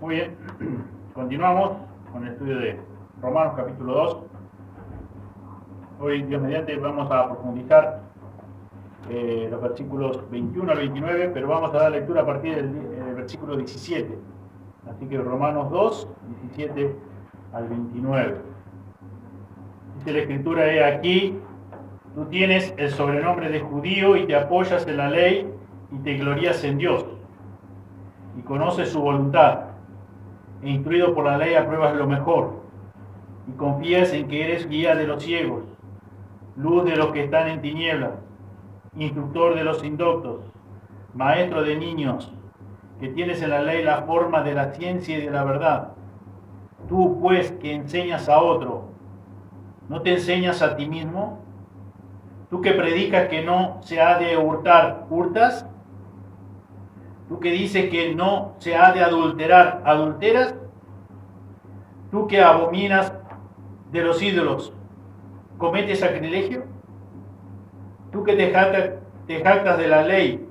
Muy bien, continuamos con el estudio de Romanos capítulo 2. Hoy, Dios mediante, vamos a profundizar los versículos 21 al 29, pero vamos a dar lectura a partir del versículo 17. Así que Romanos 2, 17 al 29. Dice la Escritura: he aquí, tú tienes el sobrenombre de judío y te apoyas en la ley y te glorías en Dios y conoces su voluntad, e instruido por la ley apruebas lo mejor y confías en que eres guía de los ciegos, luz de los que están en tinieblas, instructor de los indoctos, maestro de niños, que tienes en la ley la forma de la ciencia y de la verdad. Tú, pues, que enseñas a otro, ¿no te enseñas a ti mismo? Tú que predicas que no se ha de hurtar, ¿hurtas? Tú que dices que no se ha de adulterar, ¿adulteras? Tú que abominas de los ídolos, ¿cometes sacrilegio? Tú que te jactas de la ley,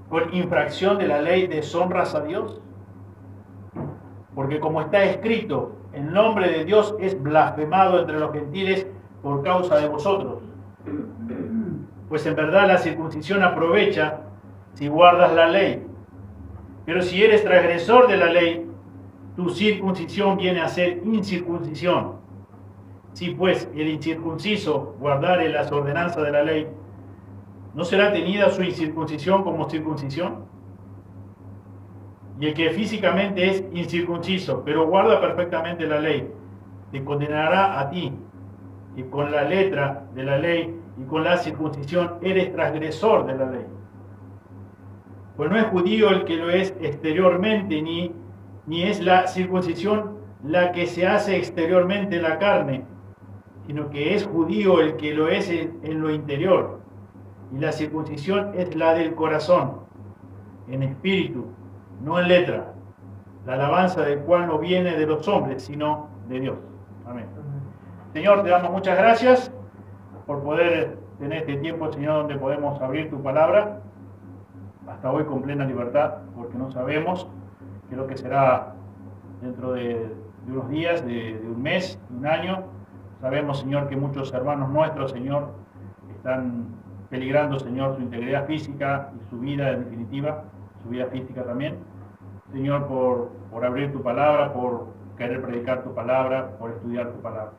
con infracción de la ley deshonras a Dios. Porque como está escrito, el nombre de Dios es blasfemado entre los gentiles por causa de vosotros. Pues en verdad la circuncisión aprovecha si guardas la ley. Pero si eres transgresor de la ley, tu circuncisión viene a ser incircuncisión. Si pues el incircunciso guardare las ordenanzas de la ley, ¿no será tenida su incircuncisión como circuncisión? Y el que físicamente es incircunciso, pero guarda perfectamente la ley, te condenará a ti, y con la letra de la ley y con la circuncisión eres transgresor de la ley. Pues no es judío el que lo es exteriormente, ni es la circuncisión la que se hace exteriormente en la carne, sino que es judío el que lo es en lo interior. Y la circuncisión es la del corazón, en espíritu, no en letra, la alabanza del cual no viene de los hombres, sino de Dios. Amén. Señor, te damos muchas gracias por poder tener este tiempo, Señor, donde podemos abrir tu palabra, hasta hoy con plena libertad, porque no sabemos qué es lo que será dentro de unos días, de un mes, de un año. Sabemos, Señor, que muchos hermanos nuestros, Señor, están peligrando, Señor, su integridad física y su vida, en definitiva, su vida física también. Señor, por abrir tu palabra, por querer predicar tu palabra, por estudiar tu palabra.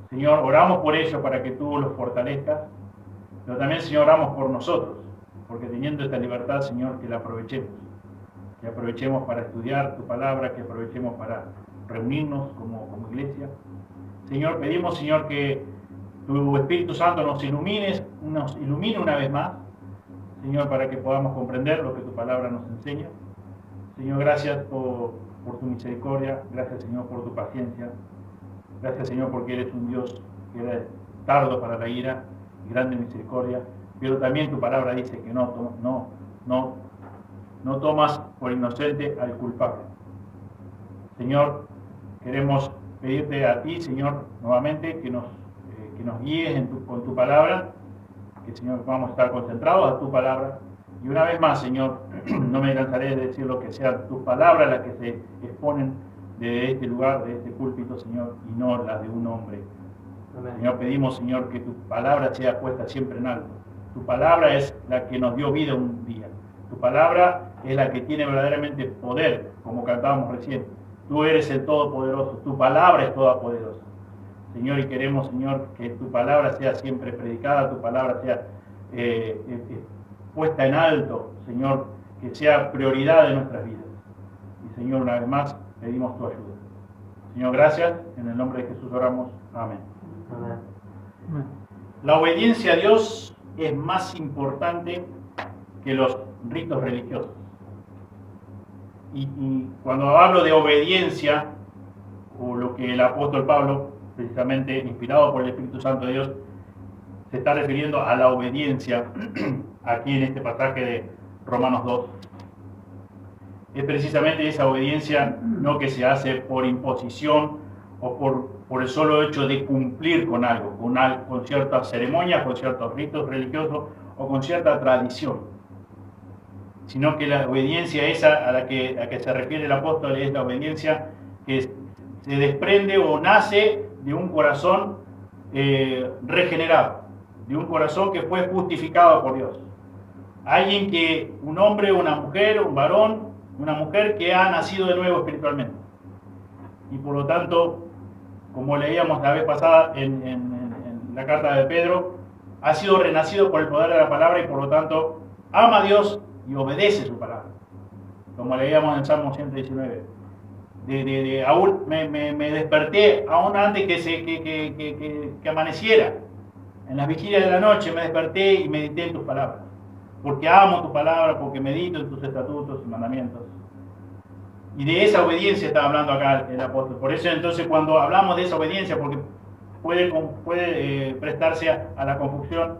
Señor, oramos por ellos para que tú los fortalezcas, pero también, Señor, oramos por nosotros, porque teniendo esta libertad, Señor, que la aprovechemos para estudiar tu palabra, que aprovechemos para reunirnos como iglesia. Señor, pedimos, Señor, que tu Espíritu Santo nos ilumine una vez más, Señor, para que podamos comprender lo que tu palabra nos enseña. Señor, gracias por tu misericordia, gracias, Señor, por tu paciencia, gracias, Señor, porque eres un Dios que eres tardo para la ira y grande en misericordia, pero también tu palabra dice que no tomas por inocente al culpable. Señor, queremos pedirte a ti, Señor, nuevamente que nos guíes con tu palabra, que, Señor, vamos a estar concentrados a tu palabra. Y una vez más, Señor, no me cansaré de decir lo que sean tus palabras las que se exponen de este lugar, de este púlpito, Señor, y no las de un hombre. Amén. Señor, pedimos, Señor, que tu palabra sea puesta siempre en alto. Tu palabra es la que nos dio vida un día. Tu palabra es la que tiene verdaderamente poder, como cantábamos recién. Tú eres el Todopoderoso. Tu palabra es toda poderosa. Señor, y queremos, Señor, que tu palabra sea siempre predicada, tu palabra sea puesta en alto, Señor, que sea prioridad de nuestras vidas. Y, Señor, una vez más, pedimos tu ayuda. Señor, gracias. En el nombre de Jesús oramos. Amén. Amén. La obediencia a Dios es más importante que los ritos religiosos. Y cuando hablo de obediencia, o lo que el apóstol Pablo, precisamente inspirado por el Espíritu Santo de Dios, se está refiriendo a la obediencia aquí en este pasaje de Romanos 2. Es precisamente esa obediencia no que se hace por imposición o por el solo hecho de cumplir con algo, con ciertas ceremonias, con ciertos ritos religiosos o con cierta tradición, sino que la obediencia esa a la que se refiere el apóstol es la obediencia que se desprende o nace de un corazón regenerado, de un corazón que fue justificado por Dios. Alguien que, un hombre, una mujer, un varón, una mujer que ha nacido de nuevo espiritualmente. Y por lo tanto, como leíamos la vez pasada en la carta de Pedro, ha sido renacido por el poder de la palabra y por lo tanto ama a Dios y obedece su palabra. Como leíamos en Salmo 119. Aún me desperté aún antes que amaneciera. En las vigilias de la noche me desperté y medité en tus palabras. Porque amo tu palabra, porque medito en tus estatutos y mandamientos. Y de esa obediencia está hablando acá el apóstol. Por eso entonces cuando hablamos de esa obediencia, porque puede prestarse a la confusión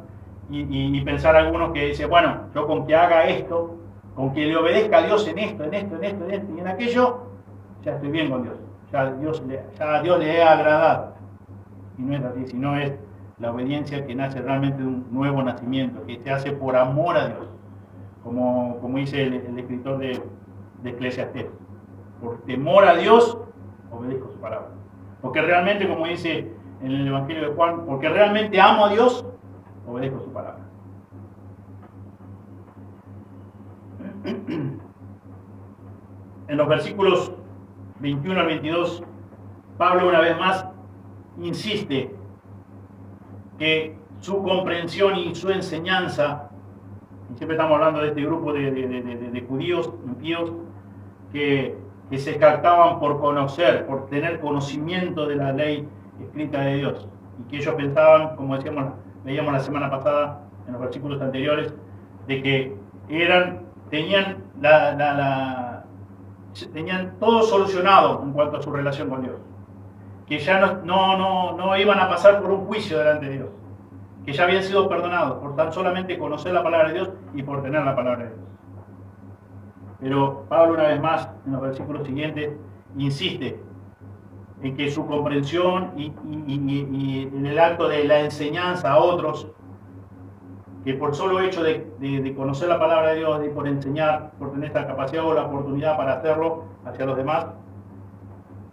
y pensar algunos que dicen, bueno, yo con que haga esto, con que le obedezca a Dios en esto y en aquello, ya estoy bien con Dios. Ya a Dios le he agradado. Y no es así, sino es la obediencia que nace realmente de un nuevo nacimiento, que se hace por amor a Dios, como dice el escritor de Eclesiastés. Por temor a Dios, obedezco su palabra. Porque realmente, como dice en el Evangelio de Juan, porque realmente amo a Dios, obedezco su palabra. En los versículos 21 al 22, Pablo una vez más insiste que su comprensión y su enseñanza, y siempre estamos hablando de este grupo de judíos impíos que se jactaban por conocer, por tener conocimiento de la ley escrita de Dios, y que ellos pensaban, como veíamos la semana pasada en los versículos anteriores, de que tenían todo solucionado en cuanto a su relación con Dios, que ya no iban a pasar por un juicio delante de Dios, que ya habían sido perdonados por tan solamente conocer la palabra de Dios y por tener la palabra de Dios. Pero Pablo una vez más, en los versículos siguientes, insiste en que su comprensión y en el acto de la enseñanza a otros, que por solo hecho de conocer la palabra de Dios y por enseñar, por tener esta capacidad o la oportunidad para hacerlo hacia los demás,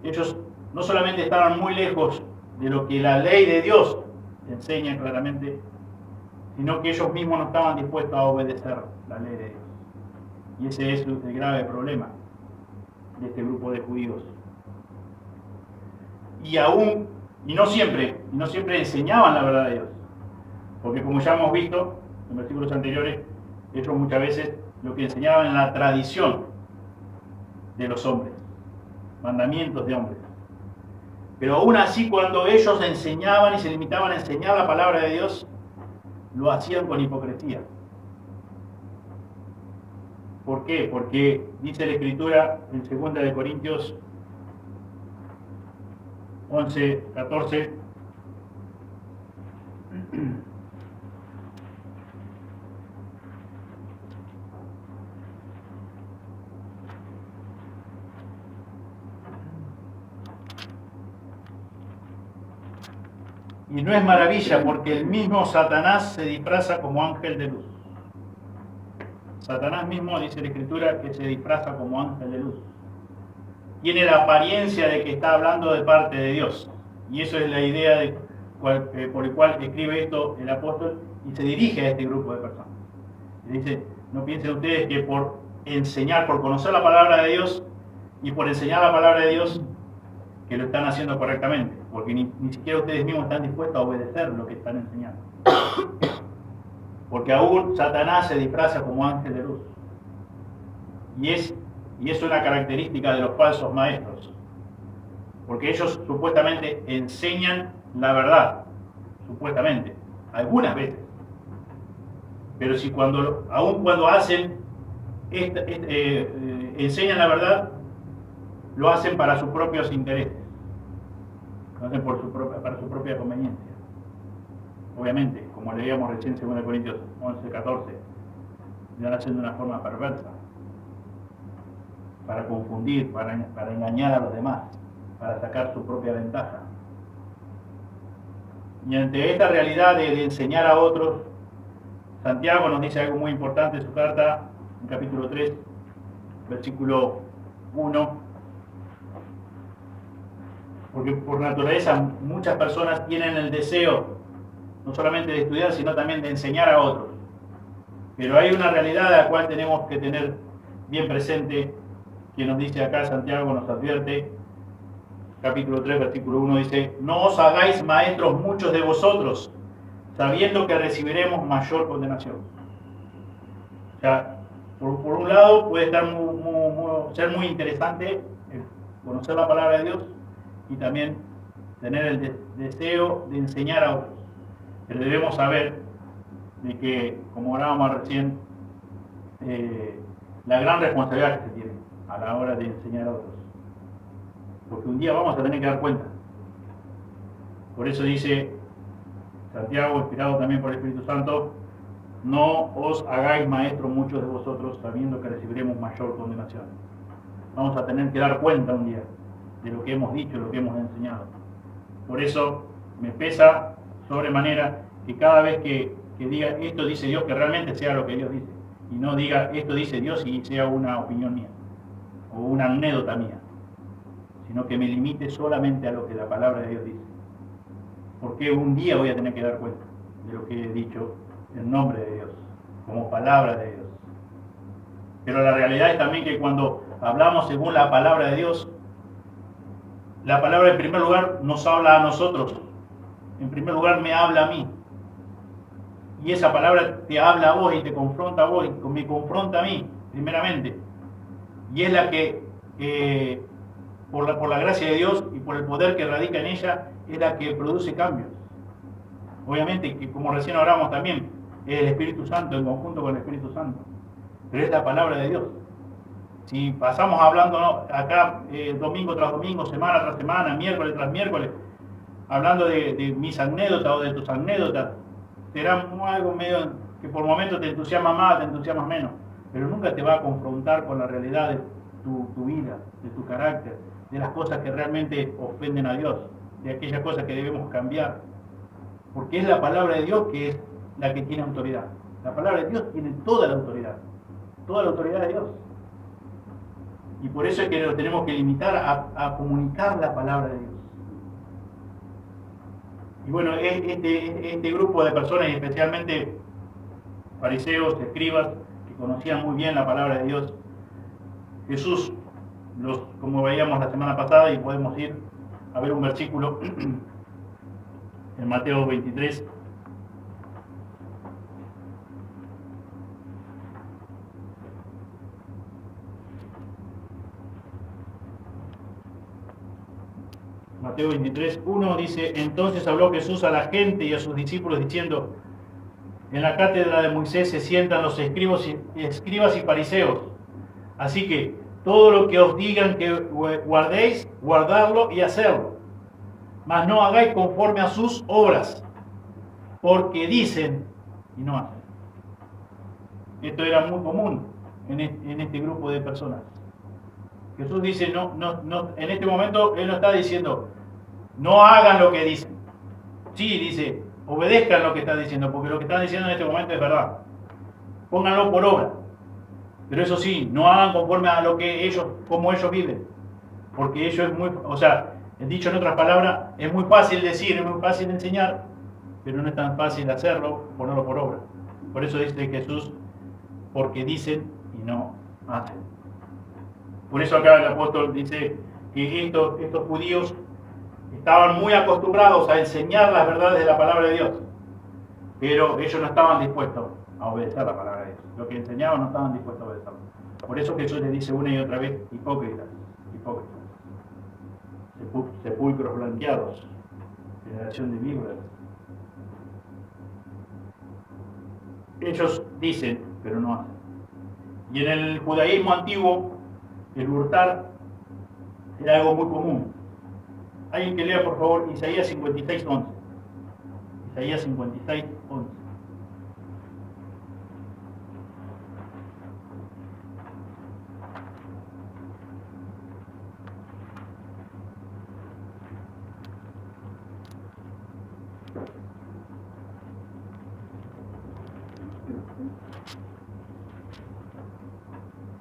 ellos no solamente estaban muy lejos de lo que la ley de Dios enseña claramente, sino que ellos mismos no estaban dispuestos a obedecer la ley de Dios. Y ese es el grave problema de este grupo de judíos. Y no siempre enseñaban la verdad de Dios. Porque como ya hemos visto en versículos anteriores, ellos muchas veces lo que enseñaban en la tradición de los hombres, mandamientos de hombres. Pero aún así, cuando ellos enseñaban y se limitaban a enseñar la palabra de Dios, lo hacían con hipocresía. ¿Por qué? Porque dice la Escritura en 2 Corintios 11, 14, y no es maravilla porque el mismo Satanás se disfraza como ángel de luz. Satanás mismo, dice la Escritura, que se disfraza como ángel de luz. Tiene la apariencia de que está hablando de parte de Dios. Y eso es la idea por el cual escribe esto el apóstol y se dirige a este grupo de personas. Y dice, no piensen ustedes que por enseñar, por conocer la palabra de Dios y por enseñar la palabra de Dios, que lo están haciendo correctamente. Porque ni siquiera ustedes mismos están dispuestos a obedecer lo que están enseñando. Porque aún Satanás se disfraza como ángel de luz. Y es una característica de los falsos maestros. Porque ellos supuestamente enseñan la verdad. Supuestamente. Algunas veces. Pero si aún cuando hacen, enseñan la verdad, lo hacen para sus propios intereses. Lo hacen para su propia conveniencia. Obviamente, como leíamos recién en 2 Corintios 11, 14, lo hacen de una forma perversa, para confundir, para engañar a los demás, para sacar su propia ventaja. Y ante esta realidad de enseñar a otros, Santiago nos dice algo muy importante en su carta, en capítulo 3, versículo 1, porque por naturaleza muchas personas tienen el deseo no solamente de estudiar, sino también de enseñar a otros. Pero hay una realidad a la cual tenemos que tener bien presente, que nos dice acá Santiago, nos advierte, capítulo 3, versículo 1, dice: no os hagáis maestros muchos de vosotros, sabiendo que recibiremos mayor condenación. O sea, por un lado puede estar ser muy interesante conocer la palabra de Dios y también tener el deseo de enseñar a otros. Pero debemos saber de que, como hablábamos recién, la gran responsabilidad que se tiene a la hora de enseñar a otros. Porque un día vamos a tener que dar cuenta. Por eso dice Santiago, inspirado también por el Espíritu Santo: no os hagáis maestros muchos de vosotros, sabiendo que recibiremos mayor condenación. Vamos a tener que dar cuenta un día de lo que hemos dicho, lo que hemos enseñado. Por eso me pesa sobremanera que cada vez que diga esto dice Dios, que realmente sea lo que Dios dice, y no diga esto dice Dios y sea una opinión mía o una anécdota mía, sino que me limite solamente a lo que la palabra de Dios dice. Porque un día voy a tener que dar cuenta de lo que he dicho en nombre de Dios, como palabra de Dios. Pero la realidad es también que cuando hablamos según la palabra de Dios, la palabra en primer lugar nos habla a nosotros, en primer lugar me habla a mí. Y esa palabra te habla a vos y te confronta a vos y me confronta a mí, primeramente. Y es la que, por la gracia de Dios y por el poder que radica en ella, es la que produce cambios. Obviamente, que como recién hablamos también, es el Espíritu Santo, en conjunto con el Espíritu Santo. Pero es la palabra de Dios. Si pasamos hablando, ¿no?, acá domingo tras domingo, semana tras semana, miércoles tras miércoles, hablando de mis anécdotas o de tus anécdotas, será algo medio que por momentos te entusiasma más, te entusiasma menos, pero nunca te va a confrontar con la realidad de tu vida, de tu carácter, de las cosas que realmente ofenden a Dios, de aquellas cosas que debemos cambiar. Porque es la palabra de Dios que es la que tiene autoridad. La palabra de Dios tiene toda la autoridad de Dios. Y por eso es que nos tenemos que limitar a comunicar la palabra de Dios. Y bueno, este grupo de personas, y especialmente fariseos, escribas, que conocían muy bien la palabra de Dios, Jesús, como veíamos la semana pasada, y podemos ir a ver un versículo en Mateo 23. Mateo 23, 1 dice: entonces habló Jesús a la gente y a sus discípulos diciendo: en la cátedra de Moisés se sientan los escribas y fariseos. Así que todo lo que os digan que guardéis, guardadlo y hacerlo. Mas no hagáis conforme a sus obras, porque dicen y no hacen. Esto era muy común en este grupo de personas. Jesús dice, en este momento Él no está diciendo, no hagan lo que dicen. Sí, dice, obedezcan lo que está diciendo, porque lo que están diciendo en este momento es verdad. Pónganlo por obra. Pero eso sí, no hagan conforme a lo que como ellos viven. Porque ellos dicho en otras palabras, es muy fácil decir, es muy fácil enseñar, pero no es tan fácil hacerlo, ponerlo por obra. Por eso dice Jesús, porque dicen y no hacen. Por eso acá el apóstol dice que estos judíos estaban muy acostumbrados a enseñar las verdades de la palabra de Dios, pero ellos no estaban dispuestos a obedecer la palabra de Dios. Lo que enseñaban no estaban dispuestos a obedecerlo. Por eso Jesús les dice una y otra vez, hipócritas, sepulcros blanqueados, generación de víboras. Ellos dicen, pero no hacen. Y en el judaísmo antiguo, el hurtar era algo muy común. Alguien que lea, por favor, Isaías 56:11. Isaías 56:11.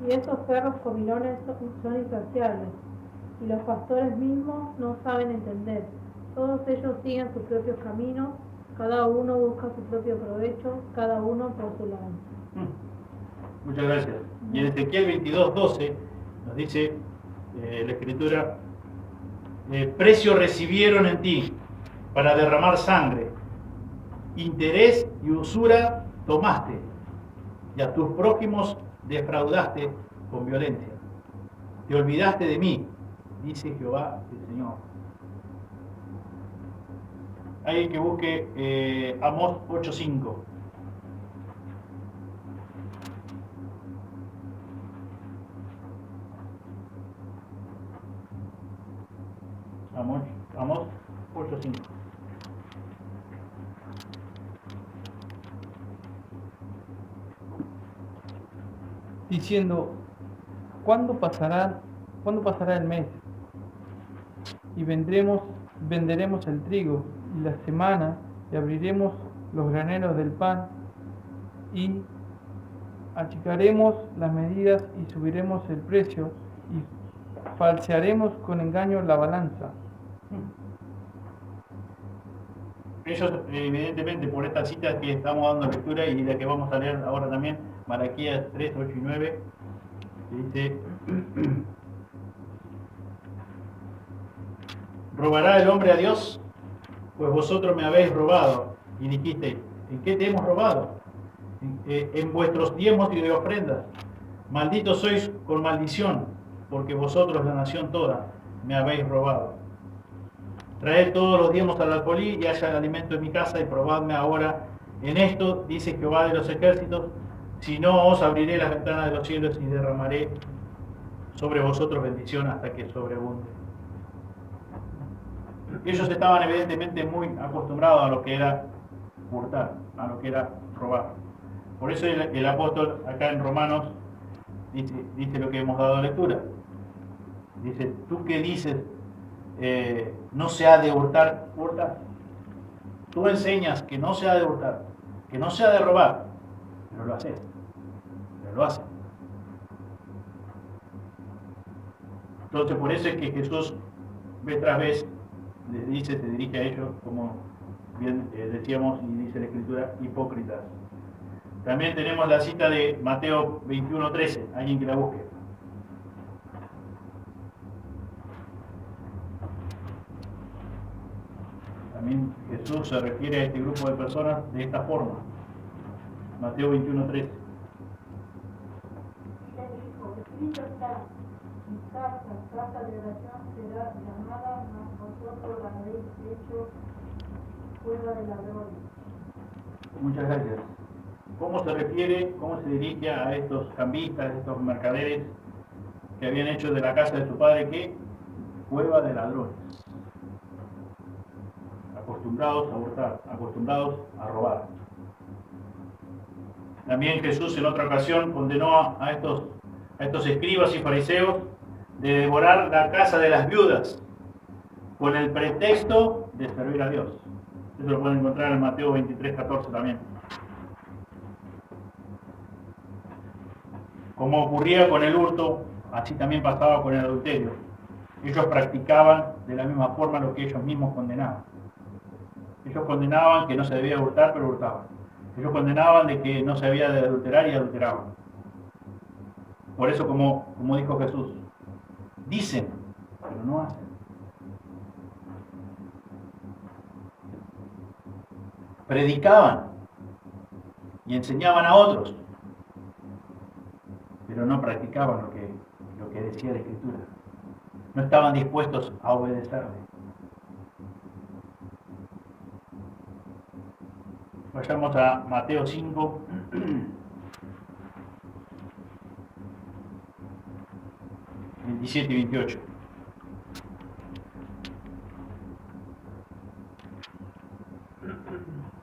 Y esos perros comilones son insaciables, y los pastores mismos no saben entender. Todos ellos siguen sus propios caminos, cada uno busca su propio provecho, cada uno por su lado. Muchas gracias. Y en Ezequiel 22:12 nos dice la Escritura, precio recibieron en ti para derramar sangre, interés y usura tomaste, y a tus prójimos defraudaste con violencia. Te olvidaste de mí, dice Jehová el Señor. Alguien que busque Amós 8:5. Amós 8:5. Diciendo, ¿cuándo pasará el mes? Y venderemos el trigo y la semana, y abriremos los graneros del pan, y achicaremos las medidas y subiremos el precio, y falsearemos con engaño la balanza. Ellos, evidentemente, por esta cita que estamos dando lectura y la que vamos a leer ahora también, Malaquías 3, 8 y 9, que dice: ¿robará el hombre a Dios? Pues vosotros me habéis robado. Y dijiste, ¿en qué te hemos robado? En vuestros diezmos y de ofrendas. Malditos sois con maldición, porque vosotros, la nación toda, me habéis robado. Traed todos los diezmos al alfolí y haya alimento en mi casa, y probadme ahora en esto, dice Jehová de los ejércitos, si no os abriré las ventanas de los cielos y derramaré sobre vosotros bendición hasta que sobreabunde. Ellos estaban evidentemente muy acostumbrados a lo que era hurtar, a lo que era robar. Por eso el apóstol acá en Romanos dice lo que hemos dado lectura. Dice, tú que dices, no se ha de hurtar, hurta. Tú enseñas que no se ha de hurtar, que no se ha de robar, pero lo haces, pero lo hacen. Entonces por eso es que Jesús vez tras vez les dice, se dirige a ellos, como bien decíamos y dice la Escritura, hipócritas. También tenemos la cita de Mateo 21:13, alguien que la busque. También Jesús se refiere a este grupo de personas de esta forma. Mateo 21:13. Escrito está, mi casa de oración será llamada, mas vosotros la habéis hecho cueva de ladrones. Muchas gracias. ¿Cómo se refiere, cómo se dirige a estos cambistas, estos mercaderes que habían hecho de la casa de su padre qué? Cueva de ladrones. Acostumbrados a hurtar, acostumbrados a robar. También Jesús en otra ocasión condenó a estos escribas y fariseos de devorar la casa de las viudas con el pretexto de servir a Dios. Eso lo pueden encontrar en Mateo 23:14 también. Como ocurría con el hurto, así también pasaba con el adulterio. Ellos practicaban de la misma forma lo que ellos mismos condenaban. Ellos condenaban que no se debía hurtar, pero hurtaban. Ellos condenaban de que no se había de adulterar y adulteraban. Por eso, como dijo Jesús, dicen, pero no hacen. Predicaban y enseñaban a otros, pero no practicaban lo que decía la Escritura. No estaban dispuestos a obedecerle. Vayamos a Mateo 5. 27 y 28.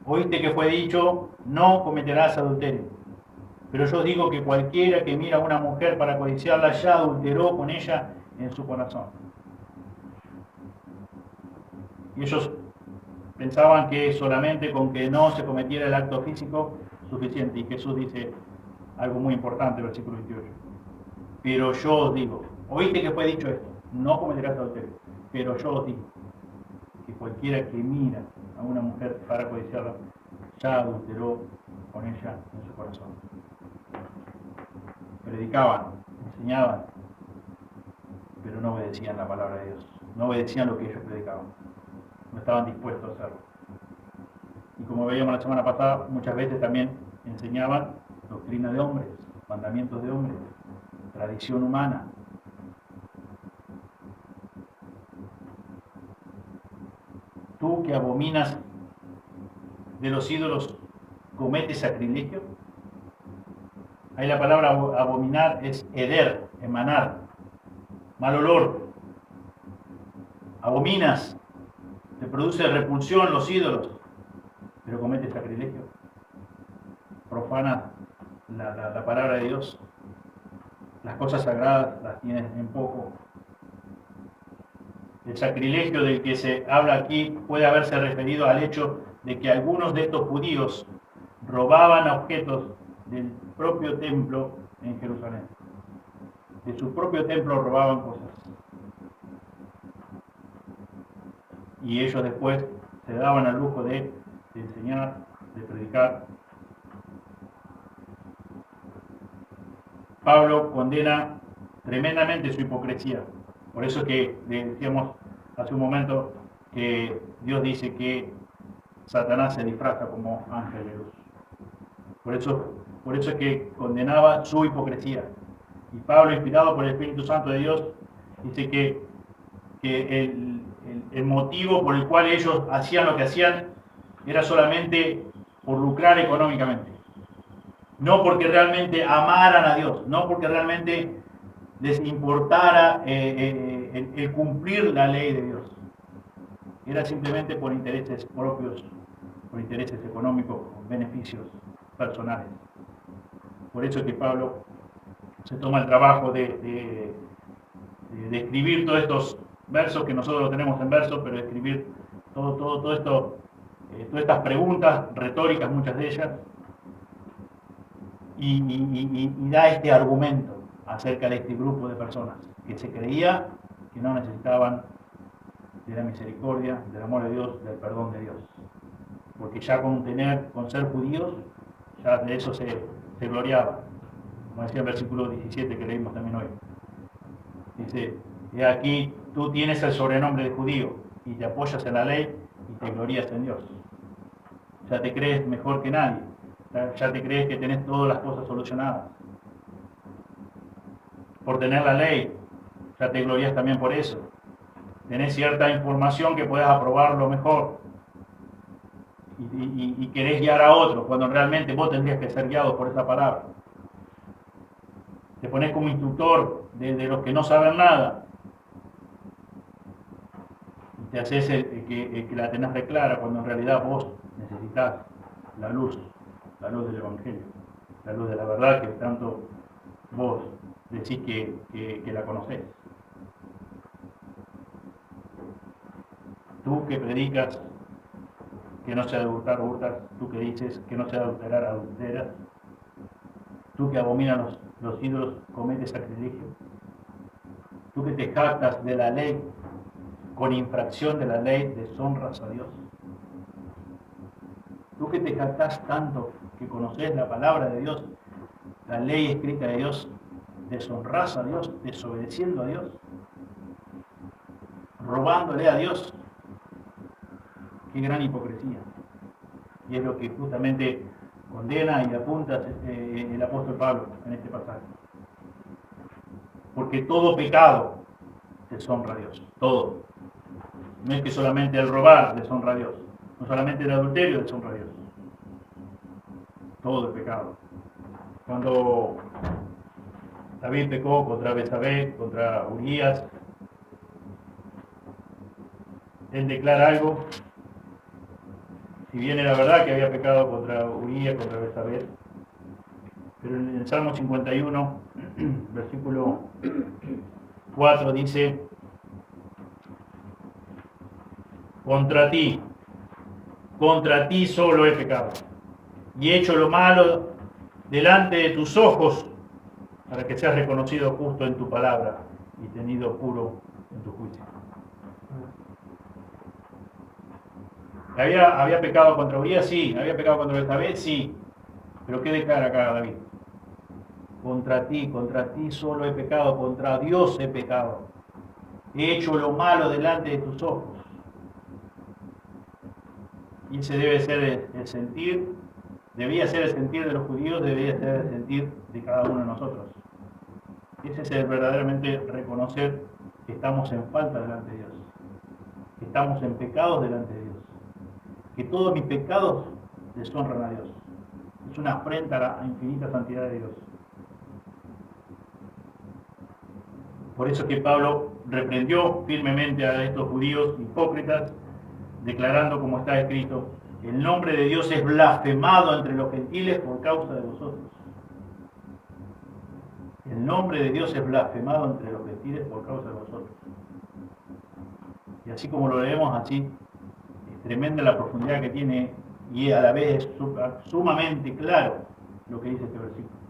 Oíste que fue dicho, no cometerás adulterio. Pero yo os digo que cualquiera que mira a una mujer para codiciarla ya adulteró con ella en su corazón. Y ellos pensaban que solamente con que no se cometiera el acto físico suficiente. Y Jesús dice algo muy importante, versículo 28. pero yo os digo, oíste que fue dicho esto, no cometerás adulterio, pero yo os digo, que cualquiera que mira a una mujer para codiciarla, ya adulteró con ella en su corazón. Predicaban, enseñaban, pero no obedecían la palabra de Dios, no obedecían lo que ellos predicaban, no estaban dispuestos a hacerlo. Y como veíamos la semana pasada, muchas veces también enseñaban doctrina de hombres, mandamientos de hombres, tradición humana. Tú que abominas de los ídolos, ¿cometes sacrilegio? Ahí la palabra abominar es heder, emanar, mal olor. Abominas, te produce repulsión los ídolos, pero cometes sacrilegio. Profana la palabra de Dios. Las cosas sagradas las tienes en poco. El sacrilegio del que se habla aquí puede haberse referido al hecho de que algunos de estos judíos robaban objetos del propio templo en Jerusalén. De su propio templo robaban cosas. Y ellos después se daban al lujo de enseñar, de predicar. Pablo condena tremendamente su hipocresía. Por eso que decíamos hace un momento que Dios dice que Satanás se disfraza como ángel de luz. Por eso es que condenaba su hipocresía. Y Pablo, inspirado por el Espíritu Santo de Dios, dice que el motivo por el cual ellos hacían lo que hacían era solamente por lucrar económicamente. No porque realmente amaran a Dios, no porque realmente les importara el cumplir la ley de Dios. Era simplemente por intereses propios, por intereses económicos, beneficios personales. Por eso es que Pablo se toma el trabajo de escribir todos estos versos que nosotros los tenemos en versos, pero de escribir todo esto, todas estas preguntas retóricas, muchas de ellas, y da este argumento acerca de este grupo de personas que se creía que no necesitaban de la misericordia, del amor de Dios, del perdón de Dios. Porque ya con ser judíos, ya de eso se gloriaba. Como decía el versículo 17 que leímos también hoy. Dice, he aquí, tú tienes el sobrenombre de judío y te apoyas en la ley y te glorías en Dios. Ya te crees mejor que nadie. Ya te crees que tenés todas las cosas solucionadas. Por tener la ley, ya te glorías también por eso. Tenés cierta información que puedas aprobarlo mejor. Y querés guiar a otros, cuando realmente vos tendrías que ser guiado por esa palabra. Te pones como instructor de los que no saben nada. Y te haces el que la tenés reclara, cuando en realidad vos necesitas la luz del Evangelio, la luz de la verdad que tanto vos decís que la conocés. Tú que predicas que no se adulterar, hurtas. Tú que dices que no se adulterar, adulteras. Tú que abominas los ídolos, cometes sacrilegio. Tú que te jactas de la ley, con infracción de la ley, deshonras a Dios. Tú que te jactas tanto que conoces la palabra de Dios, la ley escrita de Dios, deshonras a Dios, desobedeciendo a Dios, robándole a Dios. Qué gran hipocresía. Y es lo que justamente condena y apunta el apóstol Pablo en este pasaje. Porque todo pecado deshonra a Dios, todo. No es que solamente el robar deshonra a Dios, no solamente el adulterio deshonra a Dios. Todo el pecado. Cuando David pecó contra Betsabé, contra Urías, él declara algo. Si bien era verdad que había pecado contra Urías, contra Betsabé, pero en el Salmo 51, versículo 4 dice: contra ti solo he pecado, y he hecho lo malo delante de tus ojos, para que seas reconocido justo en tu palabra y tenido puro en tu juicio. ¿Había pecado contra Urías? Sí. ¿Había pecado contra Betsabé? Sí. Pero ¿qué declara acá David? Contra ti solo he pecado, contra Dios he pecado. He hecho lo malo delante de tus ojos. Y ese debe ser el sentir, debía ser el sentir de los judíos, debía ser el sentir de cada uno de nosotros. Ese es el verdaderamente reconocer que estamos en falta delante de Dios, que estamos en pecados delante de Dios, que todos mis pecados deshonran a Dios. Es una afrenta a la infinita santidad de Dios. Por eso que Pablo reprendió firmemente a estos judíos hipócritas, declarando como está escrito, el nombre de Dios es blasfemado entre los gentiles por causa de vosotros. El nombre de Dios es blasfemado entre los gentiles por causa de vosotros. Y así como lo leemos así, es tremenda la profundidad que tiene y a la vez es sumamente claro lo que dice este versículo.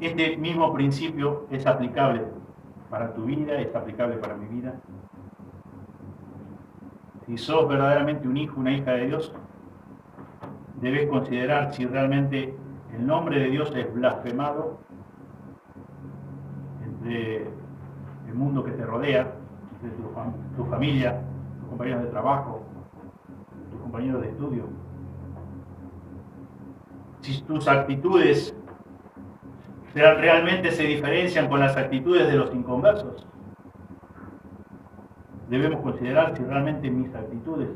Este mismo principio es aplicable para tu vida, es aplicable para mi vida. Si sos verdaderamente un hijo, una hija de Dios, debes considerar si realmente el nombre de Dios es blasfemado entre el mundo que te rodea, entre tu familia, tus compañeros de trabajo, tus compañeros de estudio. Si tus actitudes realmente se diferencian con las actitudes de los inconversos, debemos considerar si realmente mis actitudes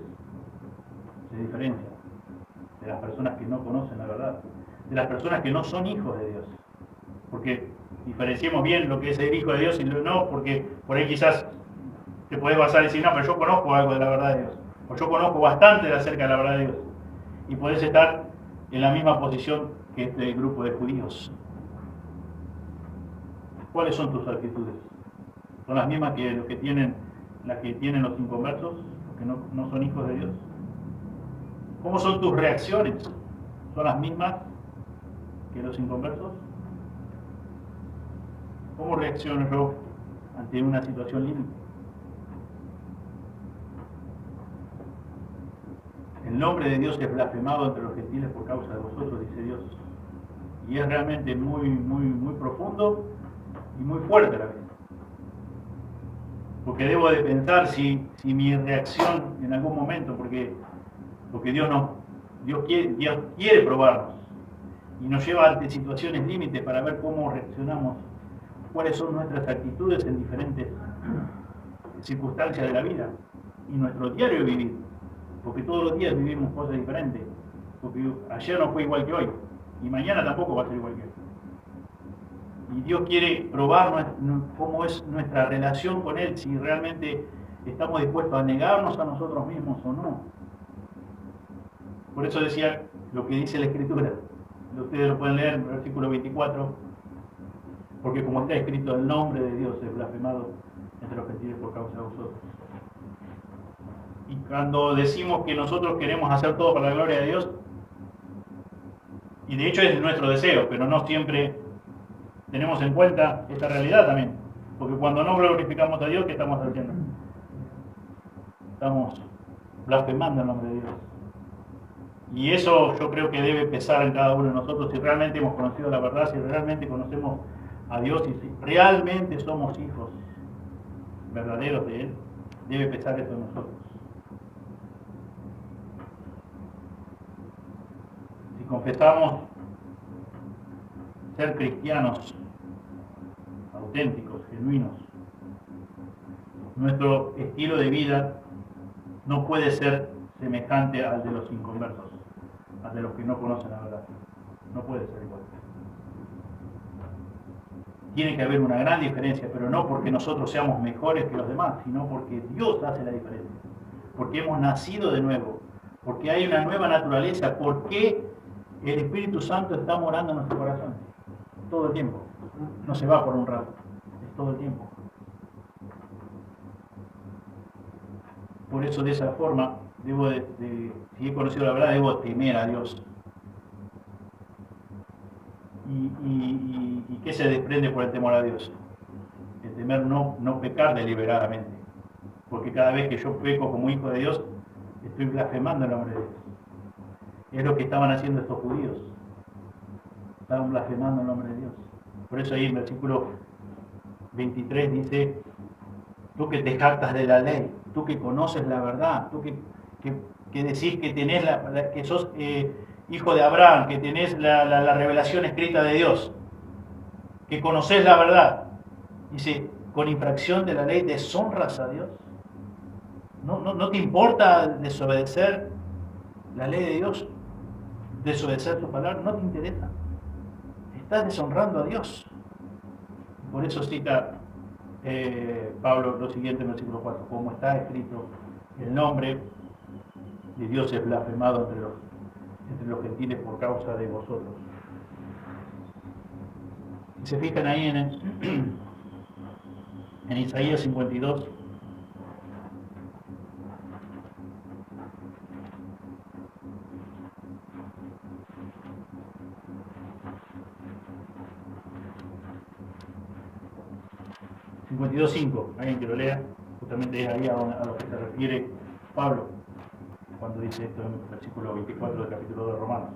se diferencian de las personas que no conocen la verdad, de las personas que no son hijos de Dios. Porque diferenciemos bien lo que es ser hijo de Dios y lo no, porque por ahí quizás te podés basar y decir, no, pero yo conozco algo de la verdad de Dios, o yo conozco bastante acerca de la verdad de Dios, y podés estar en la misma posición que este grupo de judíos. ¿Cuáles son tus actitudes? ¿Son las mismas que las que tienen los inconversos, los que no son hijos de Dios? ¿Cómo son tus reacciones? ¿Son las mismas que los inconversos? ¿Cómo reacciono yo ante una situación límite? El nombre de Dios es blasfemado entre los gentiles por causa de vosotros, dice Dios. Y es realmente muy, muy, muy profundo y muy fuerte la vez. Porque debo de pensar si mi reacción en algún momento, porque Dios quiere probarnos y nos lleva ante situaciones límites para ver cómo reaccionamos, cuáles son nuestras actitudes en diferentes circunstancias de la vida y nuestro diario vivir, porque todos los días vivimos cosas diferentes, porque ayer no fue igual que hoy y mañana tampoco va a ser igual que hoy. Y Dios quiere probar cómo es nuestra relación con Él, si realmente estamos dispuestos a negarnos a nosotros mismos o no. Por eso decía lo que dice la Escritura. Ustedes lo pueden leer en el versículo 24. Porque como está escrito, el nombre de Dios es blasfemado entre los gentiles por causa de vosotros. Y cuando decimos que nosotros queremos hacer todo para la gloria de Dios, y de hecho es nuestro deseo, pero no siempre tenemos en cuenta esta realidad también, porque cuando no glorificamos a Dios, ¿qué estamos haciendo? Estamos blasfemando el nombre de Dios. Y eso yo creo que debe pesar en cada uno de nosotros, si realmente hemos conocido la verdad, si realmente conocemos a Dios y si realmente somos hijos verdaderos de Él, debe pesar esto en nosotros. Si confesamos ser cristianos auténticos, genuinos, nuestro estilo de vida no puede ser semejante al de los inconversos, al de los que no conocen la verdad. No puede ser igual. Tiene que haber una gran diferencia, pero no porque nosotros seamos mejores que los demás, sino porque Dios hace la diferencia, porque hemos nacido de nuevo, porque hay una nueva naturaleza, porque el Espíritu Santo está morando en nuestro corazón todo el tiempo. No se va por un rato, es todo el tiempo. Por eso de esa forma, si he conocido la verdad, debo temer a Dios. ¿Y qué se desprende por el temor a Dios? El temer no pecar deliberadamente. Porque cada vez que yo peco como hijo de Dios, estoy blasfemando el nombre de Dios. Es lo que estaban haciendo estos judíos. Estaban blasfemando el nombre de Dios. Por eso ahí en versículo 23 dice, tú que te jactas de la ley, tú que conoces la verdad, tú que decís que tenés que sos hijo de Abraham, que tenés la revelación escrita de Dios, que conocés la verdad. Dice, con infracción de la ley deshonras a Dios. No te importa desobedecer la ley de Dios, desobedecer su palabra, no te interesa. Estás deshonrando a Dios. Por eso cita Pablo lo siguiente en versículo 4, como está escrito, el nombre de Dios es blasfemado entre los gentiles por causa de vosotros. Si se fijan ahí en Isaías 52, alguien que lo lea, justamente es ahí a lo que se refiere Pablo cuando dice esto en el versículo 24 del capítulo 2 de Romanos.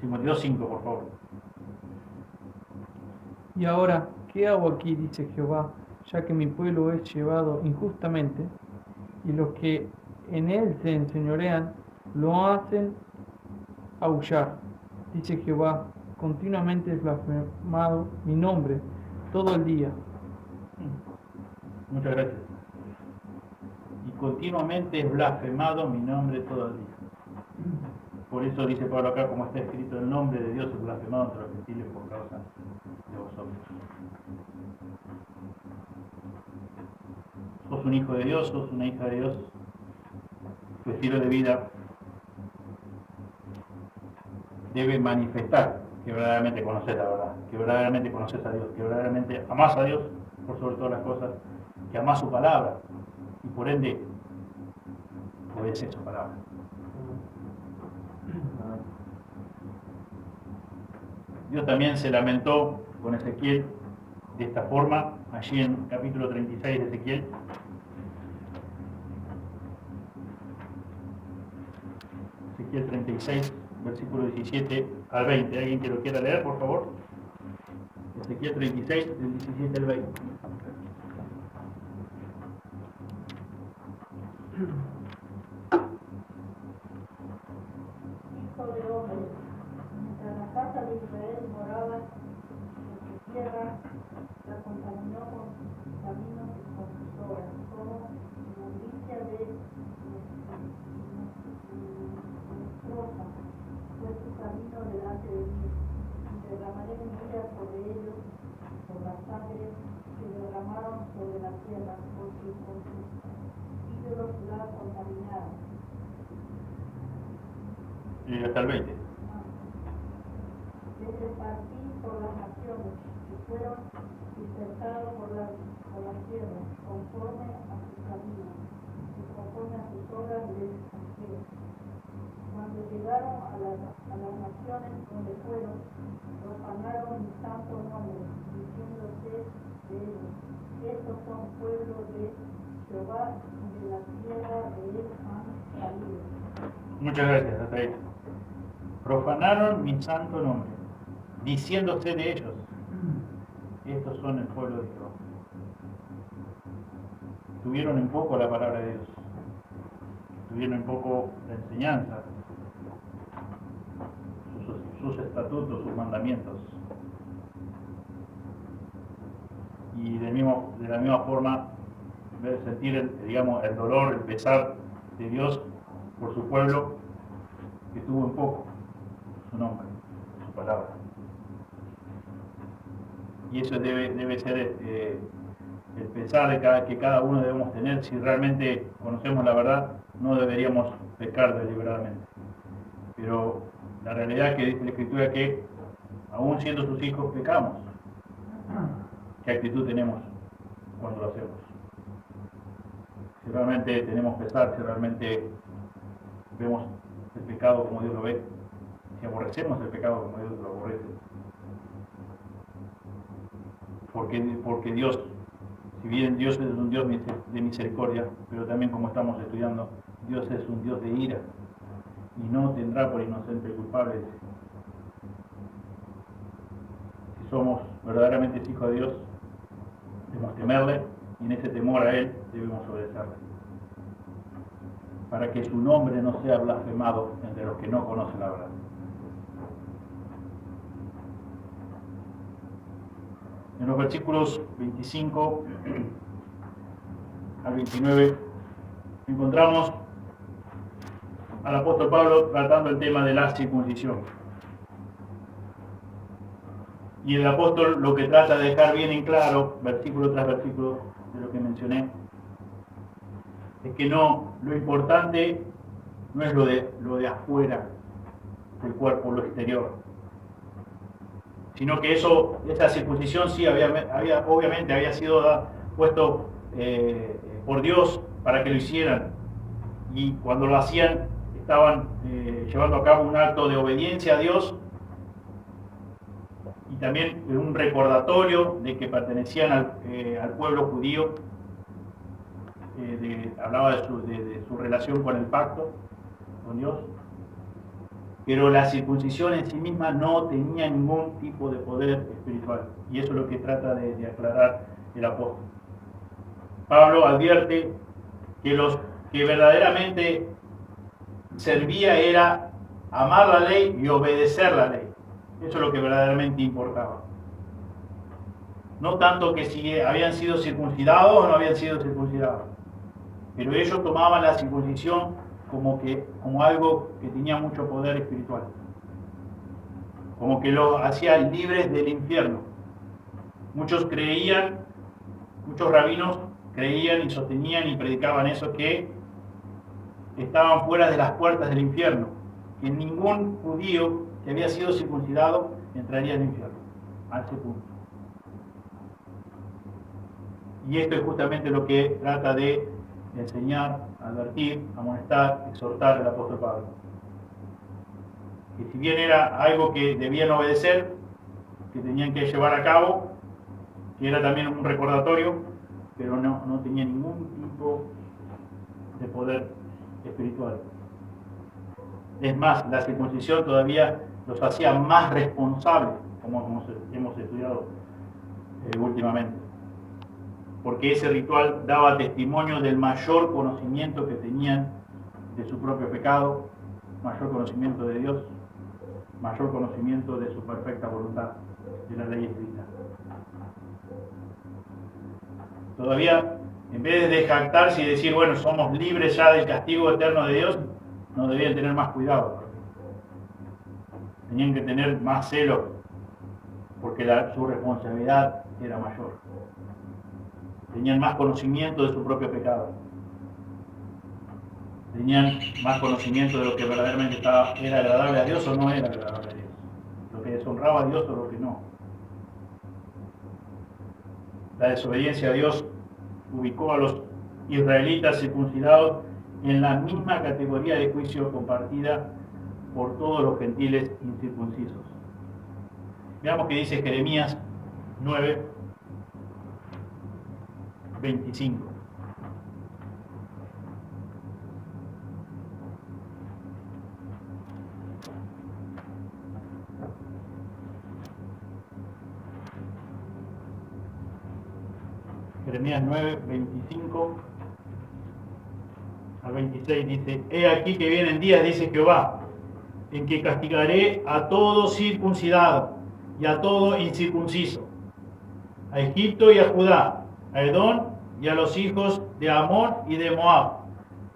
52:5, por favor. Y ahora, ¿qué hago aquí? Dice Jehová, ya que mi pueblo es llevado injustamente, y los que en él se enseñorean lo hacen aullar. Dice Jehová, continuamente es blasfemado mi nombre todo el día. Muchas gracias. Y continuamente es blasfemado mi nombre todo el día. Por eso dice Pablo acá, como está escrito, el nombre de Dios es blasfemado entre los gentiles por causa de vosotros. Sos un hijo de Dios, sos una hija de Dios. Tu estilo de vida debe manifestar que verdaderamente conoces la verdad, que verdaderamente conoces a Dios, que verdaderamente amás a Dios por sobre todas las cosas, que amás su palabra y por ende obedeces su palabra. Dios también se lamentó con Ezequiel de esta forma, allí en capítulo 36 de Ezequiel. Ezequiel 36, versículo 17 al 20. ¿Alguien que lo quiera leer, por favor? Ezequiel 36, del 17 al 20. Hijo de hombre, mientras la casa de Israel moraba en su tierra, la contaminó con sus caminos y con sus obras, como inmundicia de monstruosa fue su camino delante de mí, y derramaré mi ira sobre ellos, por la sangre que derramaron sobre la tierra, porque con sus ídolos la contaminaron. Hasta el 20. Les repartí por las naciones y fueron dispersados por la tierra, conforme a sus caminos y conforme a sus obras les saqué. Cuando llegaron a las naciones donde fueron, profanaron mi santo nombre, diciéndose de ellos, estos son pueblos de Jehová y de la tierra de él han salido. Muchas gracias, hasta ahí. Profanaron mi santo nombre, diciéndose de ellos, estos son el pueblo de Jehová. Tuvieron en poco la palabra de Dios, tuvieron en poco la enseñanza, sus estatutos, sus mandamientos. Y de la misma forma, sentir el dolor, el pesar de Dios por su pueblo, que tuvo en poco su nombre, su palabra. Y eso debe ser el pesar que cada uno debemos tener. Si realmente conocemos la verdad, no deberíamos pecar deliberadamente. Pero la realidad que dice la Escritura que, aún siendo sus hijos, pecamos. ¿Qué actitud tenemos cuando lo hacemos? Si realmente tenemos pesar, si realmente vemos el pecado como Dios lo ve, si aborrecemos el pecado como Dios lo aborrece, porque Dios, si bien Dios es un Dios de misericordia, pero también, como estamos estudiando, Dios es un Dios de ira y no tendrá por inocente culpable. Si somos verdaderamente hijos de Dios, debemos temerle y en ese temor a Él debemos obedecerle, para que su nombre no sea blasfemado entre los que no conocen la verdad. En los versículos 25 al 29 encontramos al apóstol Pablo tratando el tema de la circuncisión. Y el apóstol lo que trata de dejar bien en claro, versículo tras versículo de lo que mencioné, es que lo importante no es lo de afuera del cuerpo, lo exterior, sino que esa circuncisión sí obviamente había sido puesto por Dios para que lo hicieran, y cuando lo hacían estaban llevando a cabo un acto de obediencia a Dios y también un recordatorio de que pertenecían al pueblo judío. Hablaba de su relación con el pacto con Dios, pero la circuncisión en sí misma no tenía ningún tipo de poder espiritual, y eso es lo que trata de aclarar el apóstol. Pablo advierte que los que verdaderamente servía era amar la ley y obedecer la ley. Eso es lo que verdaderamente importaba. No tanto que si habían sido circuncidados o no habían sido circuncidados, pero ellos tomaban la circuncisión como algo que tenía mucho poder espiritual, como que lo hacía libres del infierno. Muchos rabinos creían y sostenían y predicaban eso, que estaban fuera de las puertas del infierno, que ningún judío que había sido circuncidado entraría al infierno, a ese punto. Y esto es justamente lo que trata de enseñar, advertir, amonestar, exhortar el apóstol Pablo. Que si bien era algo que debían obedecer, que tenían que llevar a cabo, que era también un recordatorio, pero no tenía ningún tipo de poder espiritual. Es más, la circuncisión todavía los hacía más responsables, como hemos estudiado últimamente, porque ese ritual daba testimonio del mayor conocimiento que tenían de su propio pecado, mayor conocimiento de Dios, mayor conocimiento de su perfecta voluntad, de la ley escrita. Todavía, en vez de jactarse y decir, bueno, somos libres ya del castigo eterno de Dios, no debían tener más cuidado. Tenían que tener más celo, porque su responsabilidad era mayor. Tenían más conocimiento de su propio pecado. Tenían más conocimiento de lo que verdaderamente era agradable a Dios o no era agradable a Dios. Lo que deshonraba a Dios o lo que no. La desobediencia a Dios ubicó a los israelitas circuncidados en la misma categoría de juicio compartida por todos los gentiles incircuncisos. Veamos qué dice Jeremías 9, 25. Jeremías 9, 25 al 26 dice: He aquí que vienen días, dice Jehová, en que castigaré a todo circuncidado y a todo incircunciso, a Egipto y a Judá, a Edom y a los hijos de Amón y de Moab,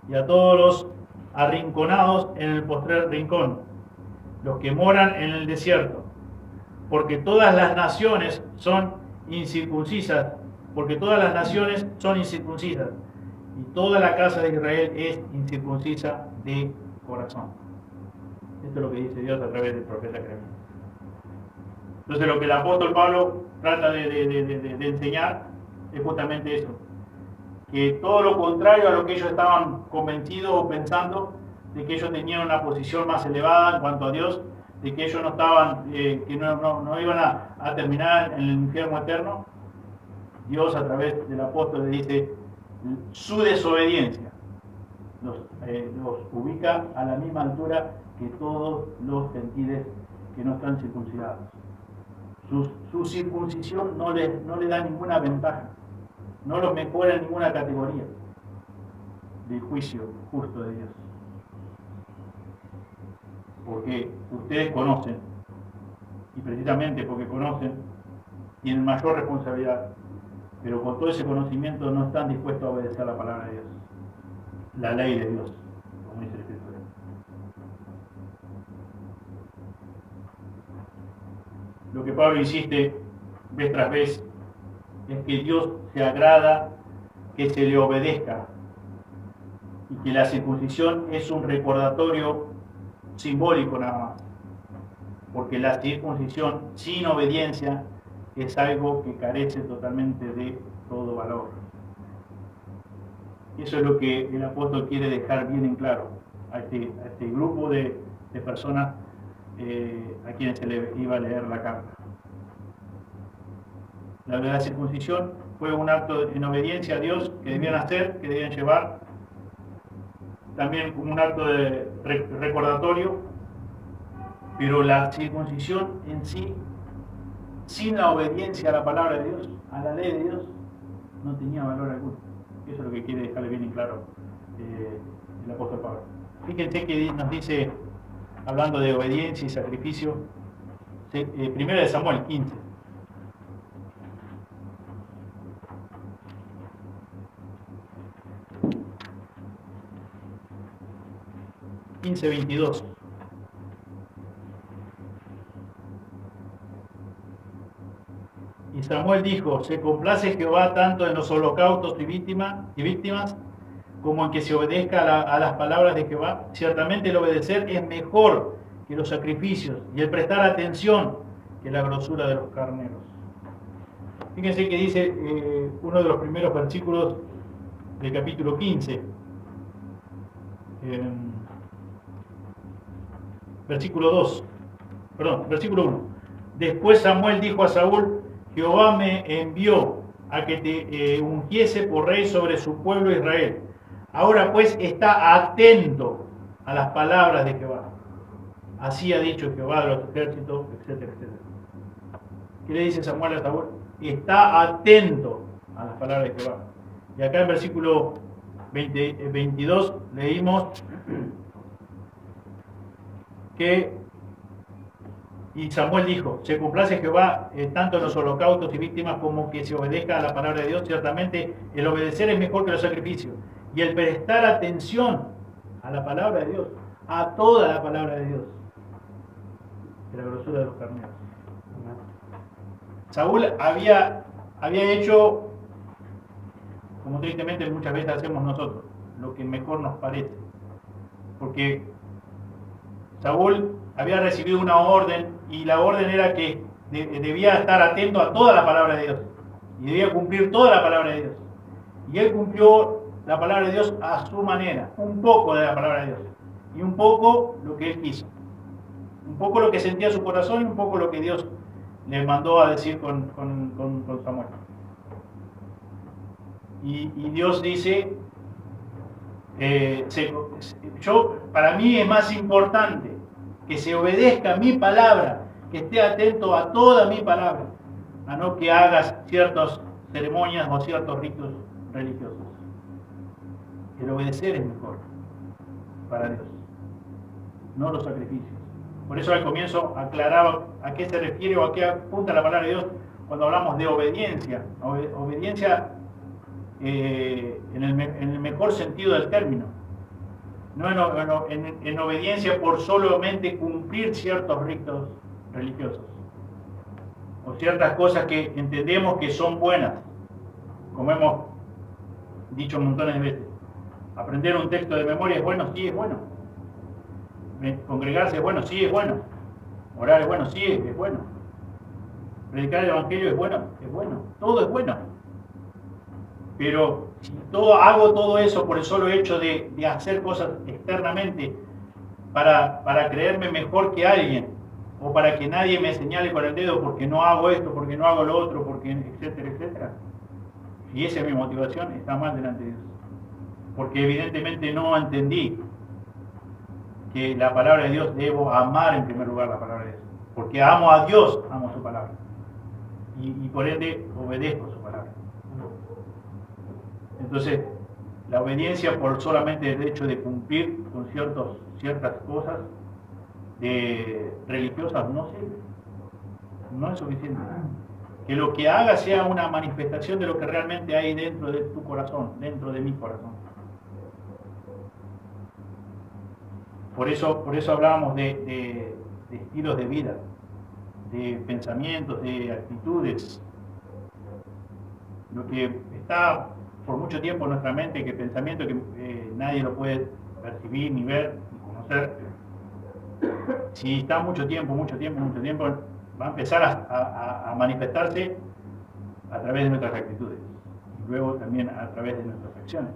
y a todos los arrinconados en el postrer rincón, los que moran en el desierto, porque todas las naciones son incircuncisas, y toda la casa de Israel es incircuncisa de corazón. Esto es lo que dice Dios a través del profeta Jeremías. Entonces, lo que el apóstol Pablo trata de enseñar es justamente eso, que todo lo contrario a lo que ellos estaban convencidos o pensando, de que ellos tenían una posición más elevada en cuanto a Dios, de que ellos no iban a terminar en el infierno eterno, Dios a través del apóstol le dice su desobediencia. Los ubica a la misma altura que todos los gentiles que no están circuncidados. Su circuncisión no le da ninguna ventaja, no los mejora en ninguna categoría del juicio justo de Dios. Porque ustedes conocen, y precisamente porque conocen, tienen mayor responsabilidad, pero con todo ese conocimiento no están dispuestos a obedecer la palabra de Dios, la ley de Dios, como dice la Escritura. Lo que Pablo insiste vez tras vez es que Dios se agrada que se le obedezca y que la circuncisión es un recordatorio simbólico nada más, porque la circuncisión sin obediencia es algo que carece totalmente de todo valor. Eso es lo que el apóstol quiere dejar bien en claro a este grupo de personas a quienes se le iba a leer la carta. La circuncisión fue un acto en obediencia a Dios que debían hacer, que debían llevar, también como un acto de recordatorio, pero la circuncisión en sí, sin la obediencia a la palabra de Dios, a la ley de Dios, no tenía valor alguno. Eso es lo que quiere dejarle bien en claro el apóstol Pablo. Fíjense que nos dice, hablando de obediencia y sacrificio, primera de Samuel 15. (15:22). Y Samuel dijo: se complace Jehová tanto en los holocaustos y víctimas como en que se obedezca a las palabras de Jehová. Ciertamente el obedecer es mejor que los sacrificios, y el prestar atención que la grosura de los carneros. Fíjense que dice uno de los primeros versículos del capítulo 15, versículo 1. Después Samuel dijo a Saúl: Jehová me envió a que te ungiese por rey sobre su pueblo Israel. Ahora pues está atento a las palabras de Jehová. Así ha dicho Jehová de los ejércitos, etcétera, etcétera. ¿Qué le dice Samuel a Saúl? Está atento a las palabras de Jehová. Y acá en versículo 22 leímos que y Samuel dijo: se complace Jehová tanto en los holocaustos y víctimas como que se obedezca a la palabra de Dios. Ciertamente el obedecer es mejor que los sacrificios, y el prestar atención a la palabra de Dios, a toda la palabra de Dios, que la grosura de los carneros. Saúl había hecho, como tristemente muchas veces hacemos nosotros, lo que mejor nos parece, porque Saúl había recibido una orden, y la orden era que debía estar atento a toda la palabra de Dios y debía cumplir toda la palabra de Dios, y él cumplió la palabra de Dios a su manera, un poco de la palabra de Dios y un poco lo que él quiso, un poco lo que sentía su corazón y un poco lo que Dios le mandó a decir con Samuel. Y Dios dice, para mí es más importante que se obedezca mi palabra, que esté atento a toda mi palabra, a no que hagas ciertas ceremonias o ciertos ritos religiosos. El obedecer es mejor para Dios, no los sacrificios. Por eso al comienzo aclaraba a qué se refiere o a qué apunta la palabra de Dios cuando hablamos de obediencia. Obediencia en el mejor sentido del término. No en obediencia por solamente cumplir ciertos ritos religiosos o ciertas cosas que entendemos que son buenas, como hemos dicho montones de veces. Aprender un texto de memoria es bueno, sí es bueno. Congregarse es bueno, sí es bueno. Orar es bueno, sí es bueno. Predicar el evangelio es bueno. Todo es bueno. Pero si hago todo eso por el solo hecho de hacer cosas externamente para creerme mejor que alguien, o para que nadie me señale con el dedo porque no hago esto, porque no hago lo otro, porque etcétera, etcétera, y esa es mi motivación, está mal delante de Dios. Porque evidentemente no entendí que la palabra de Dios debo amar en primer lugar la palabra de Dios. Porque amo a Dios, amo su palabra. Y por ende obedezco su palabra. Entonces, la obediencia por solamente el hecho de cumplir con ciertas cosas religiosas no sirve. No es suficiente. Que lo que haga sea una manifestación de lo que realmente hay dentro de tu corazón, dentro de mi corazón. Por eso hablábamos de estilos de vida, de pensamientos, de actitudes. Lo que está por mucho tiempo en nuestra mente, que pensamiento que nadie lo puede percibir, ni ver, ni conocer, si está mucho tiempo, va a empezar a manifestarse a través de nuestras actitudes y luego también a través de nuestras acciones.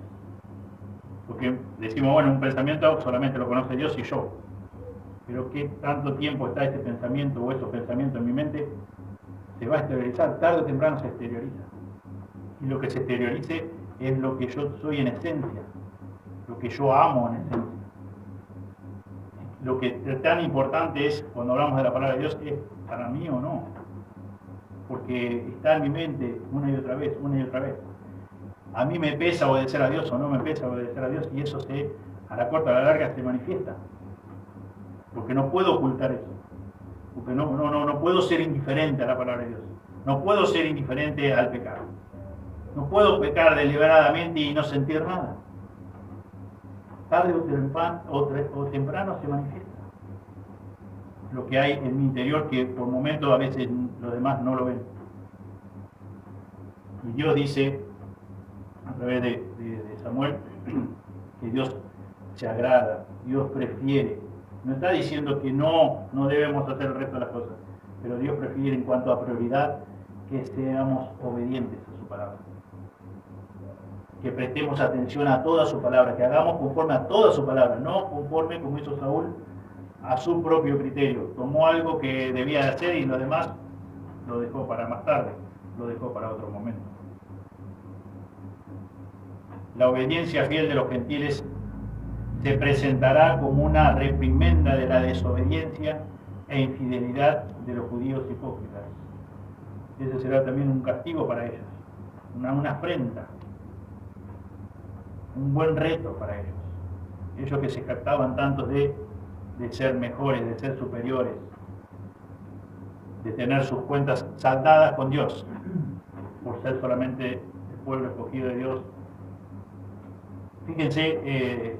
Porque decimos, bueno, un pensamiento solamente lo conoce Dios y yo. Pero ¿qué tanto tiempo está ese pensamiento o esos pensamientos en mi mente? Se va a exteriorizar, tarde o temprano se exterioriza. Y lo que se exteriorice es lo que yo soy en esencia, lo que yo amo en esencia. Lo que tan importante es, cuando hablamos de la palabra de Dios, es para mí o no. Porque está en mi mente una y otra vez. A mí me pesa obedecer a Dios o no me pesa obedecer a Dios, y eso a la corta o a la larga se manifiesta. Porque no puedo ocultar eso. Porque no puedo ser indiferente a la palabra de Dios. No puedo ser indiferente al pecado. No puedo pecar deliberadamente y no sentir nada. Tarde o temprano se manifiesta lo que hay en mi interior, que por momentos a veces los demás no lo ven. Y Dios dice a través de Samuel que Dios se agrada, Dios prefiere. No está diciendo que no debemos hacer el resto de las cosas, pero Dios prefiere en cuanto a prioridad que seamos obedientes a su palabra. Que prestemos atención a toda su palabra, que hagamos conforme a toda su palabra, no conforme como hizo Saúl a su propio criterio. Tomó algo que debía de hacer y lo demás lo dejó para más tarde, lo dejó para otro momento. La obediencia fiel de los gentiles se presentará como una reprimenda de la desobediencia e infidelidad de los judíos hipócritas. Ese será también un castigo para ellos, una afrenta, un buen reto para ellos. Ellos que se jactaban tanto de ser mejores, de ser superiores, de tener sus cuentas saldadas con Dios, por ser solamente el pueblo escogido de Dios. Fíjense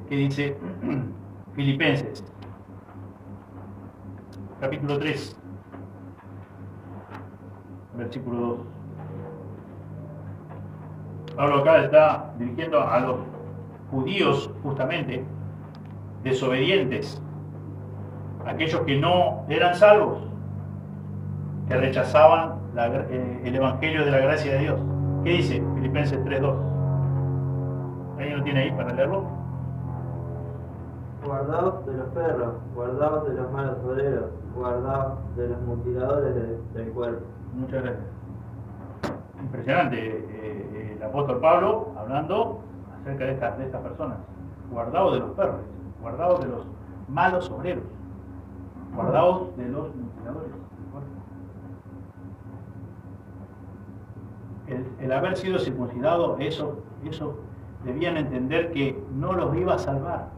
que dice Filipenses, capítulo 3, versículo 2. Pablo acá está dirigiendo a los judíos justamente desobedientes, aquellos que no eran salvos, que rechazaban el evangelio de la gracia de Dios. ¿Qué dice Filipenses 3:2? ¿Alguien lo tiene ahí para leerlo? Guardaos de los perros, guardaos de los malos obreros, guardaos de los mutiladores del cuerpo. Muchas gracias. Impresionante, el apóstol Pablo hablando acerca de estas personas. Guardaos de los perros, guardaos de los malos obreros, guardaos de los mutiladores del cuerpo. El haber sido circuncidado, eso debían entender que no los iba a salvar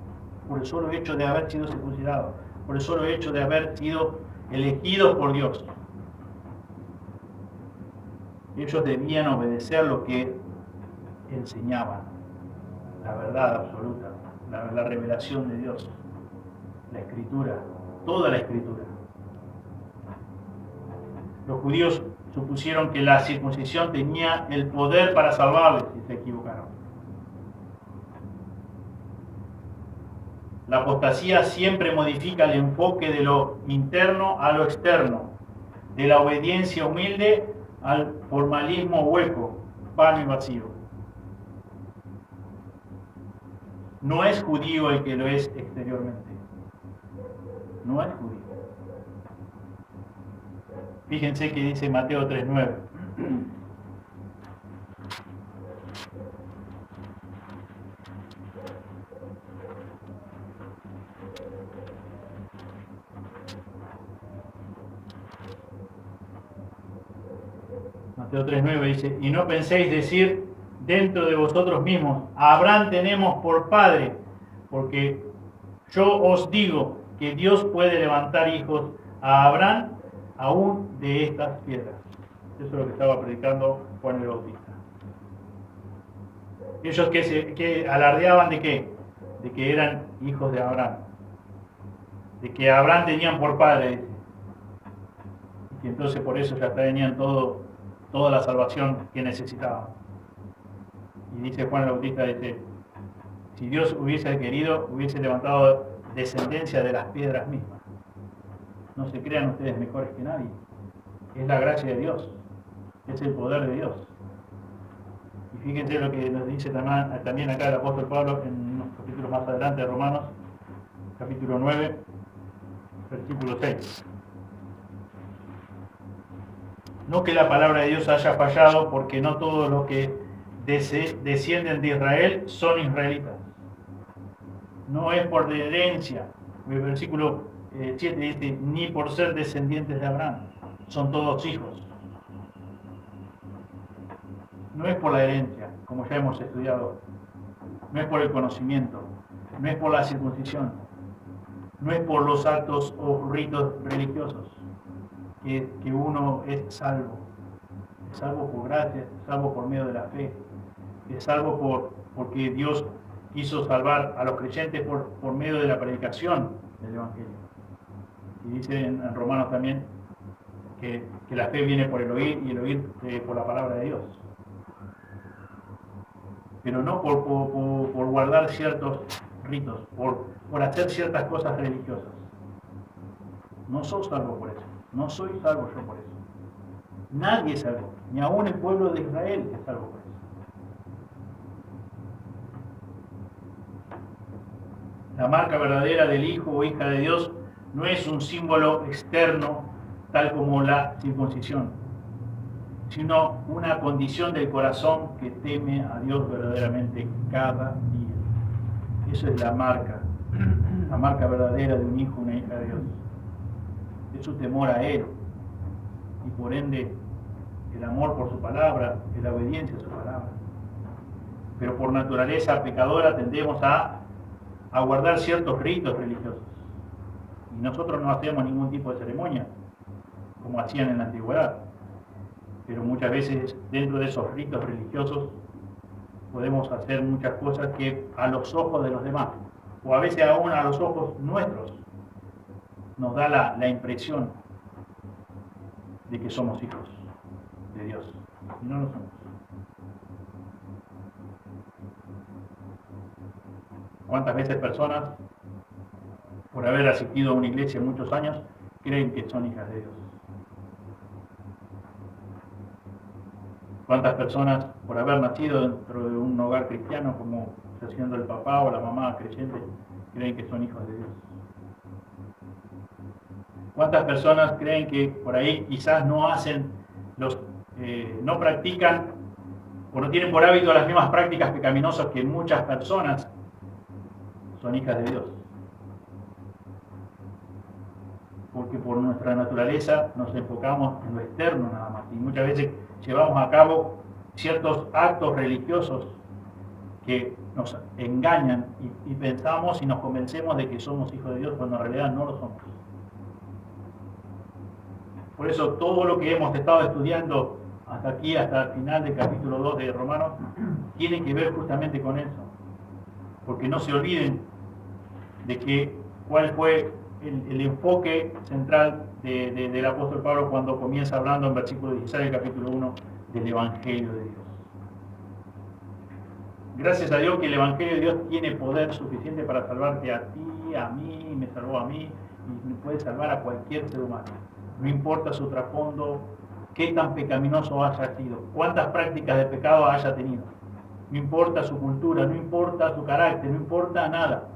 por el solo hecho de haber sido circuncidados, por el solo hecho de haber sido elegidos por Dios. Ellos debían obedecer lo que enseñaban, la verdad absoluta, la revelación de Dios, la Escritura, toda la Escritura. Los judíos supusieron que la circuncisión tenía el poder para salvarles y se equivocaron. La apostasía siempre modifica el enfoque de lo interno a lo externo, de la obediencia humilde al formalismo hueco, vano y vacío. No es judío el que lo es exteriormente. No es judío. Fíjense que dice Mateo 3:9. Mateo 3:9 dice, y no penséis decir dentro de vosotros mismos, a Abraham tenemos por padre, porque yo os digo que Dios puede levantar hijos a Abraham aún de estas piedras. Eso es lo que estaba predicando Juan el Bautista. Ellos que alardeaban de qué? De que eran hijos de Abraham. De que Abraham tenían por padre, dice. Y que entonces por eso ya tenían toda la salvación que necesitaban. Y dice Juan el Bautista, dice, si Dios hubiese querido, hubiese levantado descendencia de las piedras mismas. No se crean ustedes mejores que nadie. Es la gracia de Dios. Es el poder de Dios. Y fíjense lo que nos dice también acá el apóstol Pablo en unos capítulos más adelante de Romanos, capítulo 9, versículo 6. No que la palabra de Dios haya fallado, porque no todos los que descienden de Israel son israelitas. No es por herencia. El versículo 7 dice, ni por ser descendientes de Abraham. Son todos hijos. No es por la herencia, como ya hemos estudiado. No es por el conocimiento. No es por la circuncisión. No es por los actos o ritos religiosos que uno es salvo. Es salvo por gracia, es salvo por medio de la fe. Es salvo porque Dios quiso salvar a los creyentes por medio de la predicación del Evangelio. Y dice en Romanos también que la fe viene por el oír y el oír por la palabra de Dios. Pero no por guardar ciertos ritos, por hacer ciertas cosas religiosas. No soy salvo por eso. No soy salvo yo por eso. Nadie es salvo, ni aún el pueblo de Israel es salvo por eso. La marca verdadera del hijo o hija de Dios no es un símbolo externo tal como la circuncisión, sino una condición del corazón que teme a Dios verdaderamente cada día. Eso es la marca verdadera de un hijo o una hija de Dios. Es su temor a Él y por ende el amor por su palabra, la obediencia a su palabra. Pero por naturaleza pecadora tendemos a guardar ciertos ritos religiosos. Y nosotros no hacemos ningún tipo de ceremonia, como hacían en la antigüedad. Pero muchas veces dentro de esos ritos religiosos podemos hacer muchas cosas que a los ojos de los demás, o a veces aún a los ojos nuestros, nos da la impresión de que somos hijos de Dios. Y no lo somos. ¿Cuántas veces personas, por haber asistido a una iglesia muchos años, creen que son hijas de Dios? ¿Cuántas personas, por haber nacido dentro de un hogar cristiano, como siendo el papá o la mamá creyente, creen que son hijos de Dios? ¿Cuántas personas creen que por ahí quizás no hacen, no practican o no tienen por hábito las mismas prácticas pecaminosas que muchas personas son hijas de Dios? Porque por nuestra naturaleza nos enfocamos en lo externo nada más y muchas veces llevamos a cabo ciertos actos religiosos que nos engañan y pensamos y nos convencemos de que somos hijos de Dios cuando en realidad no lo somos. Por eso todo lo que hemos estado estudiando hasta aquí, hasta el final del capítulo 2 de Romanos, tiene que ver justamente con eso. Porque no se olviden de cuál fue el enfoque central del apóstol Pablo cuando comienza hablando en versículo 16 del capítulo 1 del Evangelio de Dios. Gracias a Dios que el Evangelio de Dios tiene poder suficiente para salvarte a ti, a mí, me salvó a mí y puede salvar a cualquier ser humano. No importa su trasfondo, qué tan pecaminoso haya sido, cuántas prácticas de pecado haya tenido. No importa su cultura, no importa su carácter, no importa nada.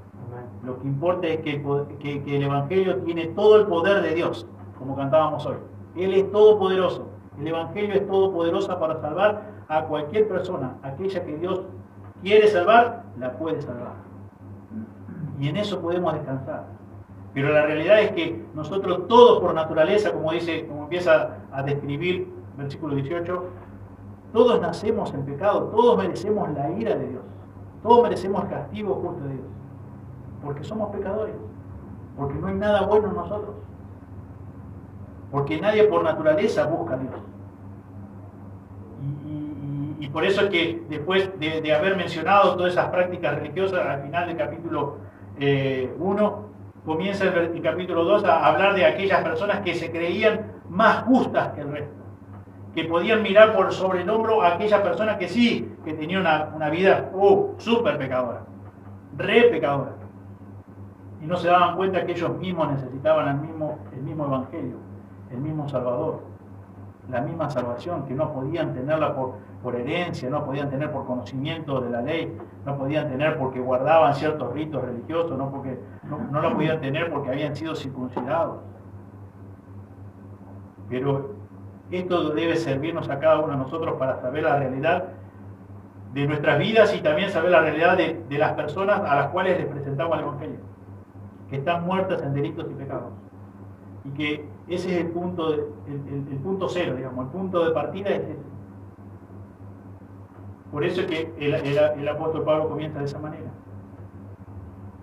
Lo que importa es que el Evangelio tiene todo el poder de Dios, como cantábamos hoy. Él es todopoderoso. El Evangelio es todopoderoso para salvar a cualquier persona. Aquella que Dios quiere salvar, la puede salvar. Y en eso podemos descansar. Pero la realidad es que nosotros todos por naturaleza, como empieza a describir versículo 18, todos nacemos en pecado, todos merecemos la ira de Dios, todos merecemos el castigo justo de Dios, porque somos pecadores, porque no hay nada bueno en nosotros, porque nadie por naturaleza busca a Dios. Y por eso es que después de haber mencionado todas esas prácticas religiosas, al final del capítulo 1, comienza el capítulo 2 a hablar de aquellas personas que se creían más justas que el resto, que podían mirar por sobre el hombro a aquellas personas que sí, que tenían una vida súper pecadora, re pecadora, y no se daban cuenta que ellos mismos necesitaban el mismo evangelio, el mismo Salvador, la misma salvación, que no podían tenerla por herencia, no podían tener por conocimiento de la ley, no podían tener porque guardaban ciertos ritos religiosos, no la podían tener porque habían sido circuncidados. Pero esto debe servirnos a cada uno de nosotros para saber la realidad de nuestras vidas y también saber la realidad de las personas a las cuales les presentamos el Evangelio, que están muertas en delitos y pecados. Y que ese es el punto cero, digamos, el punto de partida es ese. Por eso es que el apóstol Pablo comienza de esa manera.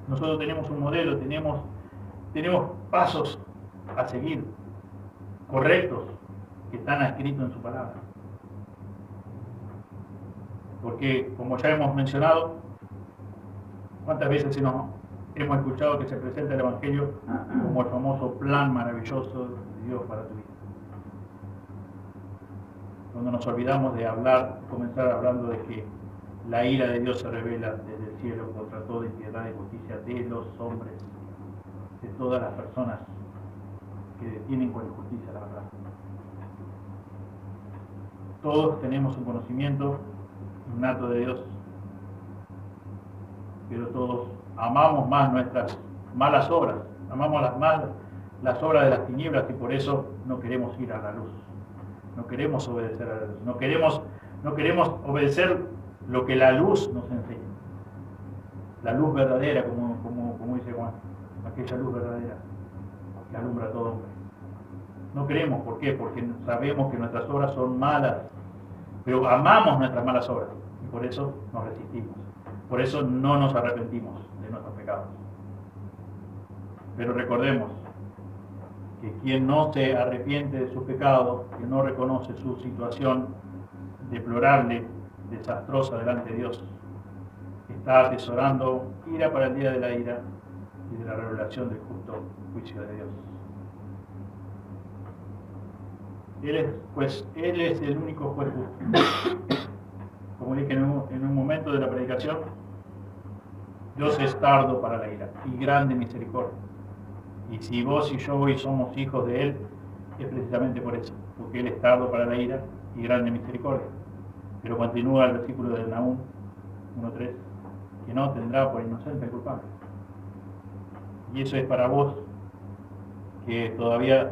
Nosotros tenemos un modelo, tenemos pasos a seguir, correctos, que están escritos en su palabra. Porque, como ya hemos mencionado, ¿cuántas veces hemos escuchado que se presenta el Evangelio como el famoso plan maravilloso de Dios para tu vida? Cuando nos olvidamos de comenzar hablando de que la ira de Dios se revela desde el cielo contra toda impiedad y justicia de los hombres, de todas las personas que detienen con injusticia la verdad. Todos tenemos un conocimiento innato de Dios, pero todos amamos más nuestras malas obras, amamos las obras de las tinieblas, y por eso no queremos ir a la luz, no queremos obedecer a la luz, no queremos obedecer lo que la luz nos enseña, la luz verdadera, como dice Juan, aquella luz verdadera que alumbra a todo hombre. No queremos, ¿por qué? Porque sabemos que nuestras obras son malas, pero amamos nuestras malas obras y por eso nos resistimos, por eso no nos arrepentimos de nuestros pecados. Pero recordemos que quien no se arrepiente de sus pecados, que no reconoce su situación deplorable, desastrosa delante de Dios, está atesorando ira para el día de la ira y de la revelación del justo juicio de Dios. Él es el único juez justo. Como dije en un momento de la predicación, Dios es tardo para la ira y grande misericordia. Y si vos y yo hoy somos hijos de Él, es precisamente por eso, porque Él es tardo para la ira y grande misericordia. Pero continúa el versículo de Nahum 1:3, que no tendrá por inocente al culpable. Y eso es para vos que todavía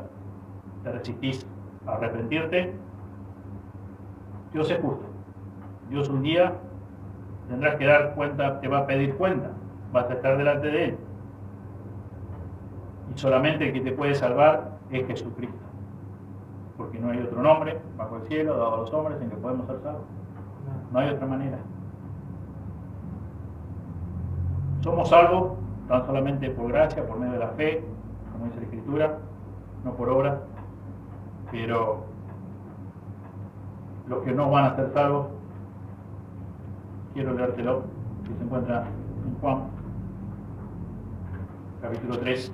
te resistís a arrepentirte. Dios es justo. Dios un día tendrás que dar cuenta, te va a pedir cuenta, vas a estar delante de Él. Y solamente el que te puede salvar es Jesucristo. Porque no hay otro nombre bajo el cielo dado a los hombres en que podemos ser salvos. No hay otra manera. Somos salvos tan solamente por gracia, por medio de la fe, como dice la Escritura, no por obra. Pero los que no van a ser salvos, quiero leértelo, que se encuentra en Juan, capítulo 3.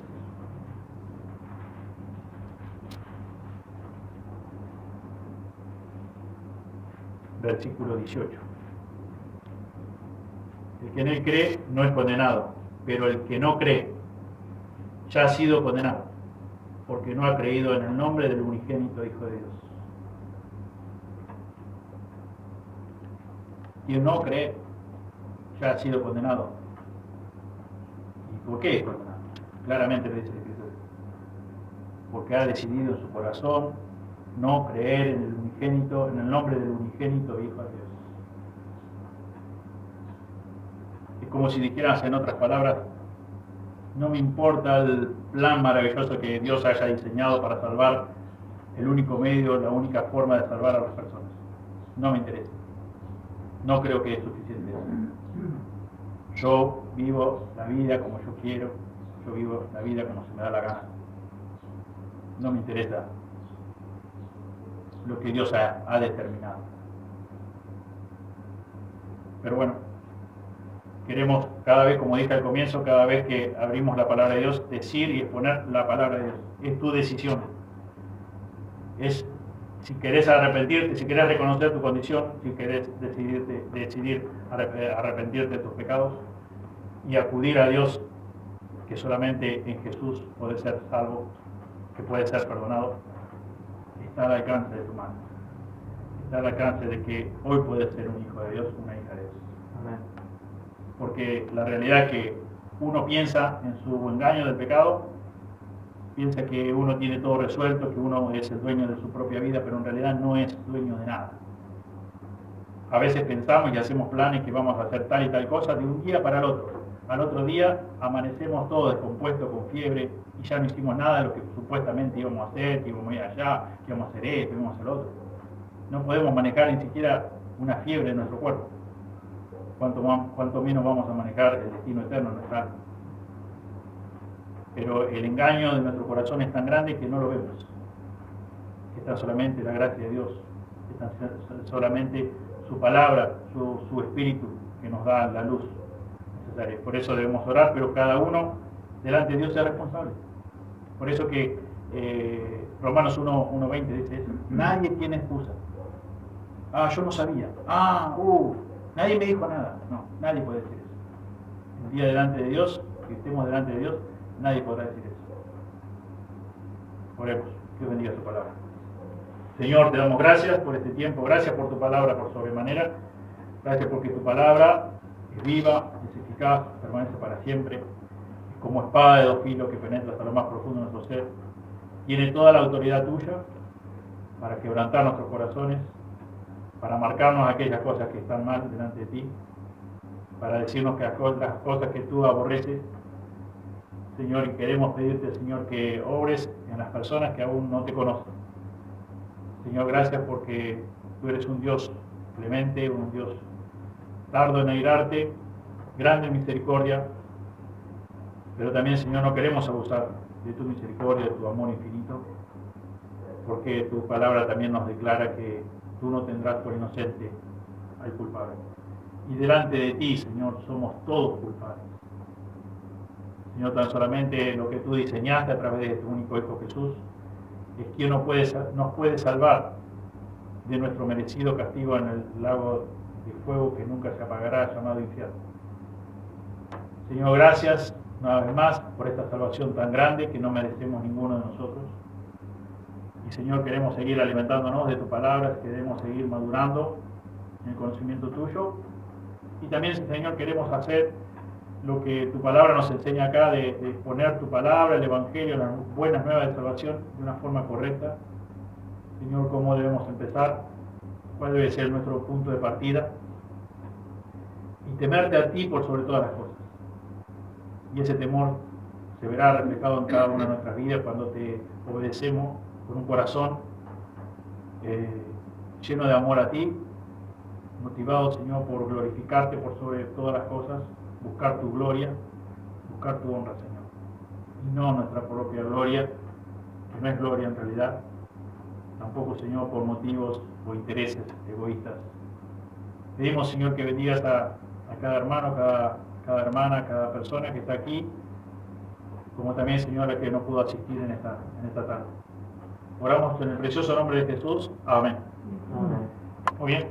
Versículo 18. El que en Él cree no es condenado, pero el que no cree ya ha sido condenado, porque no ha creído en el nombre del unigénito Hijo de Dios. Quien no cree ya ha sido condenado. ¿Y por qué es condenado? Claramente lo dice la Escritura. Porque ha decidido en su corazón no creer en el unigénito, en el nombre del unigénito Hijo de Dios. Es como si dijeras en otras palabras, no me importa el plan maravilloso que Dios haya diseñado para salvar el único medio, la única forma de salvar a las personas. No me interesa. No creo que es suficiente eso. Yo vivo la vida como yo quiero, yo vivo la vida como se me da la gana. No me interesa lo que Dios ha determinado. Pero bueno, queremos cada vez, como dije al comienzo, cada vez que abrimos la palabra de Dios, decir y exponer la palabra de Dios. Es tu decisión. Es si querés arrepentirte, si querés reconocer tu condición, si querés decidir arrepentirte de tus pecados y acudir a Dios, que solamente en Jesús puede ser salvo, que puede ser perdonado, está al alcance de tu mano. Está al alcance de que hoy puedes ser un hijo de Dios, una hija de Dios. Amén. Porque la realidad es que uno piensa en su engaño del pecado, piensa que uno tiene todo resuelto, que uno es el dueño de su propia vida, pero en realidad no es dueño de nada. A veces pensamos y hacemos planes que vamos a hacer tal y tal cosa de un día para el otro. Al otro día amanecemos todos descompuestos, con fiebre, y ya no hicimos nada de lo que supuestamente íbamos a hacer, que íbamos a ir allá, que íbamos a hacer esto, que íbamos a hacer lo otro. No podemos manejar ni siquiera una fiebre en nuestro cuerpo. Cuanto menos vamos a manejar el destino eterno en nuestra alma. Pero el engaño de nuestro corazón es tan grande que no lo vemos. Está solamente la gracia de Dios, está solamente su palabra, su espíritu que nos da la luz necesaria. Por eso debemos orar, pero cada uno delante de Dios es responsable. Por eso que Romanos 1:20 dice eso. Nadie tiene excusa. Yo no sabía. Nadie me dijo nada. No, nadie puede decir eso. El día delante de Dios, que estemos delante de Dios, nadie podrá decir eso. Oremos. Dios bendiga su palabra. Señor, te damos gracias por este tiempo. Gracias por tu palabra por sobremanera. Gracias porque tu palabra es viva, es eficaz, permanece para siempre. Es como espada de dos filos que penetra hasta lo más profundo de nuestro ser. Tiene toda la autoridad tuya para quebrantar nuestros corazones, para marcarnos aquellas cosas que están mal delante de ti, para decirnos que las cosas que tú aborreces, Señor, y queremos pedirte, Señor, que obres en las personas que aún no te conocen. Señor, gracias porque tú eres un Dios clemente, un Dios tardo en airarte, grande en misericordia, pero también, Señor, no queremos abusar de tu misericordia, de tu amor infinito, porque tu palabra también nos declara que tú no tendrás por inocente al culpable. Y delante de ti, Señor, somos todos culpables. Señor, tan solamente lo que tú diseñaste a través de tu único Hijo Jesús es quien nos puede salvar de nuestro merecido castigo en el lago de fuego que nunca se apagará, llamado infierno. Señor, gracias una vez más por esta salvación tan grande que no merecemos ninguno de nosotros. Y Señor, queremos seguir alimentándonos de tu palabra, queremos seguir madurando en el conocimiento tuyo. Y también, Señor, queremos hacer lo que tu palabra nos enseña acá, de exponer tu palabra, el Evangelio, las buenas nuevas de salvación de una forma correcta. Señor, cómo debemos empezar, cuál debe ser nuestro punto de partida. Y temerte a ti por sobre todas las cosas. Y ese temor se verá reflejado en cada una de nuestras vidas cuando te obedecemos con un corazón lleno de amor a ti, motivado, Señor, por glorificarte por sobre todas las cosas, buscar tu gloria, buscar tu honra, Señor, y no nuestra propia gloria, que no es gloria en realidad, tampoco, Señor, por motivos o intereses egoístas. Pedimos, Señor, que bendigas a cada hermano, cada hermana, cada persona que está aquí, como también, Señor, a que no pudo asistir en esta tarde. Oramos en el precioso nombre de Jesús. Amén. Amén. Muy bien.